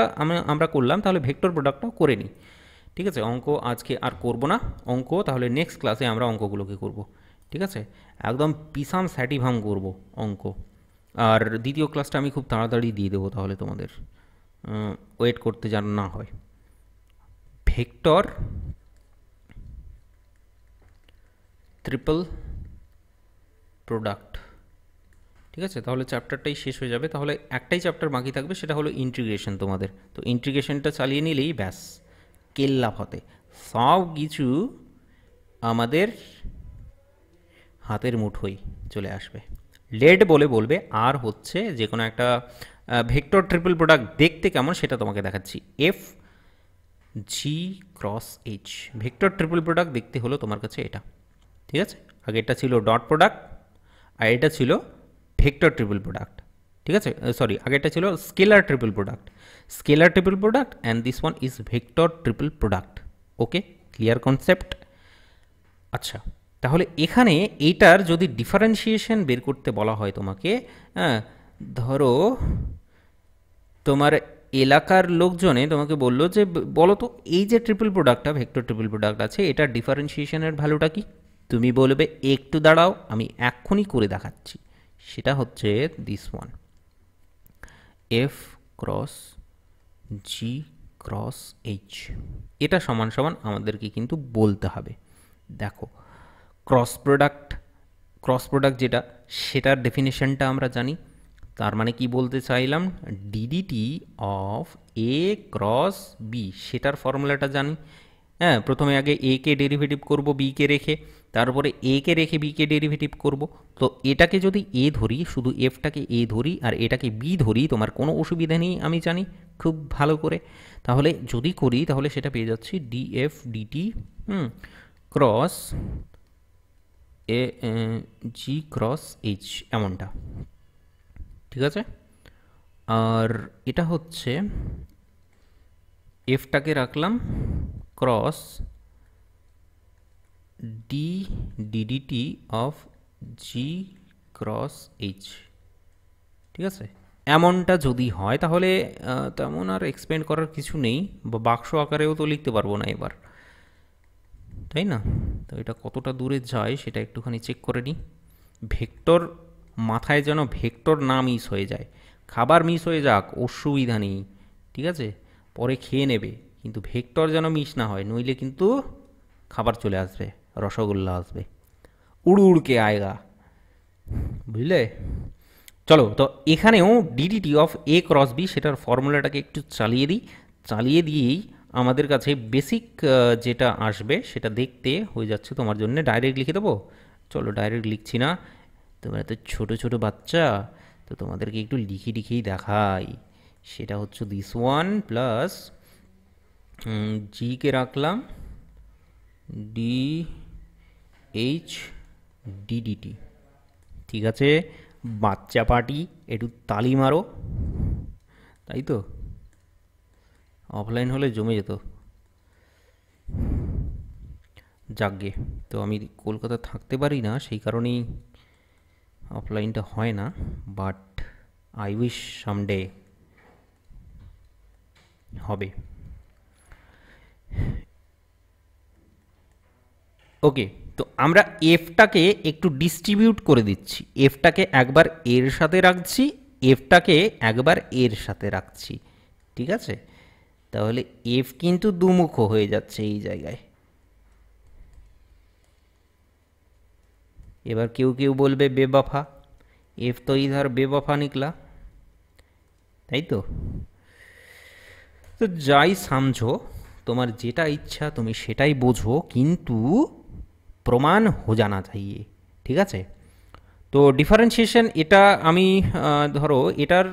আমরা করলাম, তাহলে ভেক্টর প্রোডাক্টটাও করে নিই। ঠিক আছে, অঙ্ক আজকে আর করব না অঙ্ক, তাহলে নেক্সট ক্লাসে আমরা অঙ্কগুলোকে করব। ঠিক আছে, একদম পিসাম স্যাটিভাম করব অঙ্ক। আর দ্বিতীয় ক্লাসটা আমি খুব তাড়াতাড়ি দিয়ে দেবো, তাহলে তোমাদের ওয়েট করতে যেন না হয়। ভেক্টর ট্রিপল প্রোডাক্ট, ঠিক আছে, তাহলে চ্যাপ্টারটাই শেষ হয়ে যাবে। তাহলে একটাই চ্যাপ্টার বাকি থাকবে, সেটা হলো ইন্টিগ্রেশন তোমাদের। তো ইন্টিগ্রেশনটা চালিয়ে নিলেই ব্যাস কেল্লা ফতে, সব কিছু আমাদের হাতের মুঠোই চলে আসবে। লেড বলে বলবে, আর হচ্ছে যে কোনো একটা ভেক্টর ট্রিপল প্রোডাক্ট দেখতে কেমন সেটা তোমাকে দেখাচ্ছি। F G cross H vector triple product দেখতে হলো তোমার কাছে এটা। ঠিক আছে, আগে এটা ছিল ডট প্রোডাক্ট, আর এটা ছিল ভেক্টর ট্রিপল প্রোডাক্ট। ঠিক আছে, সরি, আগেরটা ছিল scalar triple product, scalar triple product, and this one is vector triple product. Okay, clear concept? আচ্ছা, তাহলে এখানে এইটার যদি ডিফারেন্সিয়েশন বের করতে বলা হয় তোমাকে, হ্যাঁ, ধরো তোমার এলাকার লোকজনে তোমাকে বললো যে বলো তো এই যে ট্রিপল প্রোডাক্টটা ভেক্টর ট্রিপল প্রোডাক্ট আছে, এটার ডিফারেন্সিয়েশনের ভ্যালুটা কি? তুমি বলবে একটু দাঁড়াও, আমি এক্ষুনি করে দেখাচ্ছি। সেটা হচ্ছে this one, F cross G cross h. এটা সমান সমান আমাদেরকে কিন্তু বলতে হবে। দেখো, ক্রস প্রোডাক্ট ক্রস প্রোডাক্ট যেটা, সেটার ডেফিনেশনটা আমরা জানি। তার মানে কি বলতে চাইলাম, d dt of A cross b, সেটার ফর্মুলাটা জানি। হ্যাঁ, প্রথমে আগে এ কে ডেরিভেটিভ করব বি কে রেখে, তারপরে এ কে রেখে বি কে ডেরিভেটিভ করব। তো এটাকে যদি এ ধরি, শুধু এফটাকে এ ধরি আর এটাকে বি ধরি, তোমার কোনো অসুবিধা নেই আমি জানি খুব ভালো করে। তাহলে যদি করি তাহলে সেটা পেয়ে যাচ্ছি ডিএফ ডিটি ক্রস এ জি ক্রস এইচ, এমনটা। ঠিক আছে, আর এটা হচ্ছে এফটাকে রাখলাম cross D DDT of G cross H. ঠিক আছে, এমনটা যদি হয় তাহলে তেমন আর এক্সপ্লেন করার কিছু নেই, বা বাক্স আকারেও তো লিখতে পারবো না এবার, তাই না? তো এটা কতটা দূরে যায় সেটা একটুখানি চেক করে নিই। ভেক্টর, মাথায় যেন ভেক্টর না মিস হয়ে যায়। খাবার মিস হয়ে যাক অসুবিধা নেই, ঠিক আছে, পরে খেয়ে নেবে, কিন্তু ভেক্টর যেন মিস না হয়, নইলে কিন্তু খাবার চলে আসবে, রসগোল্লা আসবে, উড় উড়কে আয়েগা, বুঝলে? চলো, তো এখানেও d dt of A cross b, সেটার ফর্মুলাটাকে একটু চালিয়ে দিই। চালিয়ে দিয়েই আমাদের কাছে বেসিক যেটা আসবে সেটা দেখতে হয়ে যাচ্ছে তোমার জন্য। ডাইরেক্ট লিখে দেবো? চলো ডাইরেক্ট লিখছি না, তোমরা তো ছোটো ছোটো বাচ্চা, তো তোমাদেরকে একটু লিখে লিখেই দেখাই। সেটা হচ্ছে দিস ওয়ান প্লাস জিকে রাখলাম ডি এইচ ডিডিটি। ঠিক আছে, বাচ্চা পার্টি একটু তালি মারো, তাই তো? অফলাইন হলে জমে যেত। যাকগে, তো আমি কলকাতা থাকতে পারি না, সেই কারণেই অফলাইনটা হয় না, বাট আই উইশ সামডে হবে। ওকে, তো আমরা এফটাকে একটু ডিস্ট্রিবিউট করে দিচ্ছি। এফটাকে একবার এর সাথে রাখছি, এফটাকে একবার এর সাথে রাখছি, ঠিক আছে? তাহলে এফ কিন্তু দুমুখ হয়ে যাচ্ছে এই জায়গায়। এবার কেউ কেউ বলবে বেবফা, এফ তো ইধার বেবফা নিকলা, তাই তো? তো যাই সমঝো, তোমার যেটা ইচ্ছা তুমি সেটাই বোঝো, কিন্তু প্রমাণ হো জানা চাইয়ে, ঠিক আছে? তো ডিফারেন্সিয়েশন এটা আমি ধরো এটার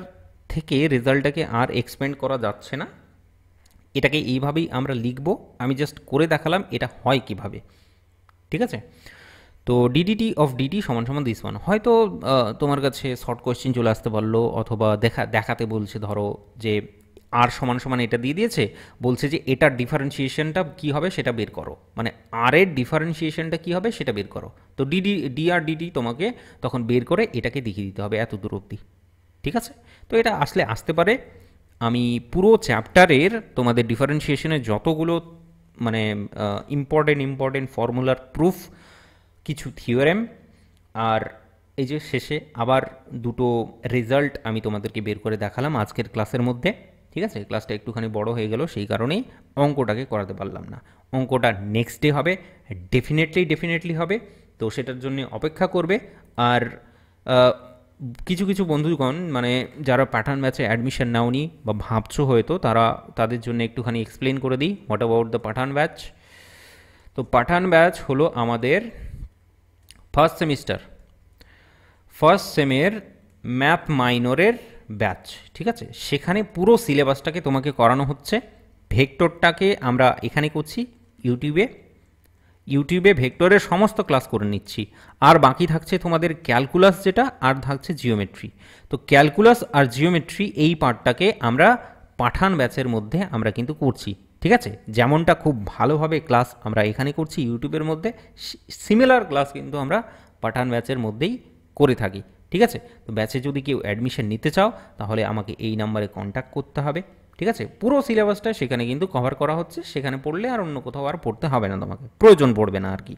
থেকে রেজাল্টটাকে আর এক্সপেন্ড করা যাচ্ছে না, এটাকে এইভাবেই আমরা লিখব। আমি জাস্ট করে দেখালাম এটা হয় কিভাবে, ঠিক আছে? তো ডিডিটি অফ ডিটি সমান সমান দিস ওয়ান। হয়তো তোমার কাছে শর্ট কোয়েশ্চেন চলে আসতে পারলো, অথবা দেখাতে বলছে, ধরো যে আর সমান সমান এটা দিয়ে দিয়েছে, বলছে যে এটার ডিফারেন্সিয়েশনটা কী হবে সেটা বের করো, মানে আর এর ডিফারেন্সিয়েশনটা কী হবে সেটা বের করো। তো ডি আর ডিটি তোমাকে তখন বের করে এটাকে দেখিয়ে দিতে হবে এত দূর অবধি, ঠিক আছে? তো এটা আসতে পারে। আমি পুরো চ্যাপ্টারের তোমাদের ডিফারেন্সিয়েশনের যতগুলো মানে ইম্পর্টেন্ট ফর্মুলার প্রুফ, কিছু থিওরেম, আর এই যে শেষে আবার দুটো রেজাল্ট আমি তোমাদেরকে বের করে দেখালাম আজকের ক্লাসের মধ্যে, ঠিক আছে? ক্লাসটা একটুখানি বড় হয়ে গেল, সেই কারণেই অঙ্কটাকে করাতে পারলাম না। অঙ্কটা নেক্সট ডে হবে, ডেফিনেটলি হবে, তো সেটার জন্য অপেক্ষা করবে। আর কিছু কিছু বন্ধুগণ মানে যারা পাঠান ব্যাচে অ্যাডমিশন নাওনি বা ভাবছো হয়তো, তাদের জন্য একটুখানি এক্সপ্লেন করে দিই what about the Pathan batch. তো পাঠান ব্যাচ হলো আমাদের ফার্স্ট সেমের ম্যাথ মাইনরের ব্যাচ, ঠিক আছে? সেখানে পুরো সিলেবাসটাকে তোমাকে করানো হচ্ছে। ভেক্টরটাকে আমরা এখানে করছি ইউটিউবে ভেক্টরের সমস্ত ক্লাস করে নিচ্ছি, আর বাকি থাকছে তোমাদের ক্যালকুলাস যেটা, আর থাকছে জিওমেট্রি। তো ক্যালকুলাস আর জিওমেট্রি এই পার্টটাকে আমরা পাঠান ব্যাচের মধ্যে আমরা কিন্তু করছি, ঠিক আছে? যেমনটা খুব ভালোভাবে ক্লাস আমরা এখানে করছি ইউটিউবের মধ্যে, সিমিলার ক্লাস কিন্তু আমরা পাঠান ব্যাচের মধ্যেই করে থাকি, ঠিক আছে? তো ব্যাচে যদি কেউ অ্যাডমিশন নিতে চাও তাহলে আমাকে এই নাম্বারে কন্ট্যাক্ট করতে হবে, ঠিক আছে? পুরো সিলেবাসটা সেখানে কিন্তু কভার করা হচ্ছে, সেখানে পড়লে আর অন্য কোথাও আর পড়তে হবে না, তোমাকে প্রয়োজন পড়বে না আর কি,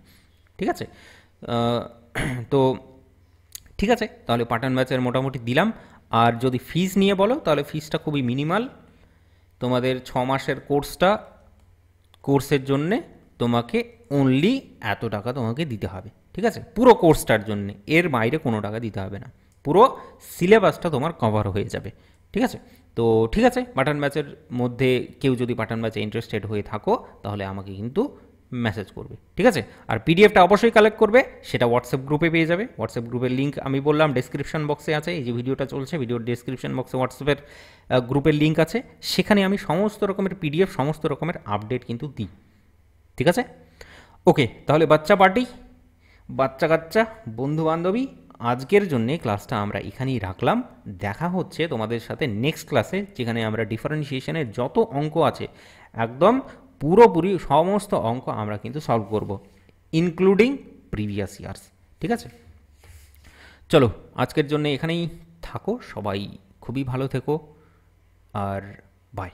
ঠিক আছে? তো ঠিক আছে, তাহলে পাঠান ব্যাচের মোটামুটি দিলাম। আর যদি ফিস নিয়ে বলো তাহলে ফিসটা খুবই মিনিমাল। তোমাদের 6 মাসের কোর্সের জন্যে তোমাকে অনলি এত টাকা তোমাকে দিতে হবে, ঠিক আছে, পুরো কোর্সটার জন্য, এর বাইরে কোনো টাকা দিতে হবে না, পুরো সিলেবাসটা তোমার কভার হয়ে যাবে। ঠিক আছে, তো ঠিক আছে, পাঠান ব্যাচের মধ্যে কেউ যদি পাঠান ব্যাচে ইন্টারেস্টেড হয়ে থাকো তাহলে আমাকে কিন্তু মেসেজ করবে। ঠিক আছে, আর পিডিএফটা অবশ্যই কালেক্ট করবে, সেটা হোয়াটসঅ্যাপ গ্রুপে পেয়ে যাবে। হোয়াটসঅ্যাপ গ্রুপের লিঙ্ক আমি বললাম ডেসক্রিপশন বক্সে আছে, এই যে ভিডিওটা চলছে ভিডিওর ডেসক্রিপশন বক্সে হোয়াটসঅ্যাপের গ্রুপের লিঙ্ক আছে, সেখানে আমি সমস্ত রকমের পিডিএফ সমস্ত রকমের আপডেট কিন্তু দিই। ঠিক আছে, ওকে, তাহলে বাচ্চা পার্টি, বাচ্চা কাচ্চা, বন্ধু বান্ধবী, আজকের জন্যে ক্লাসটা আমরা এখানেই রাখলাম। দেখা হচ্ছে তোমাদের সাথে নেক্সট ক্লাসে, যেখানে আমরা ডিফারেন্সিয়েশনের যত অঙ্ক আছে একদম পুরোপুরি সমস্ত অঙ্ক আমরা কিন্তু সলভ করব, ইনক্লুডিং প্রিভিয়াস ইয়ার্স। ঠিক আছে, চলো আজকের জন্য এখানেই থাকো, সবাই খুবই ভালো থেকো, আর বাই।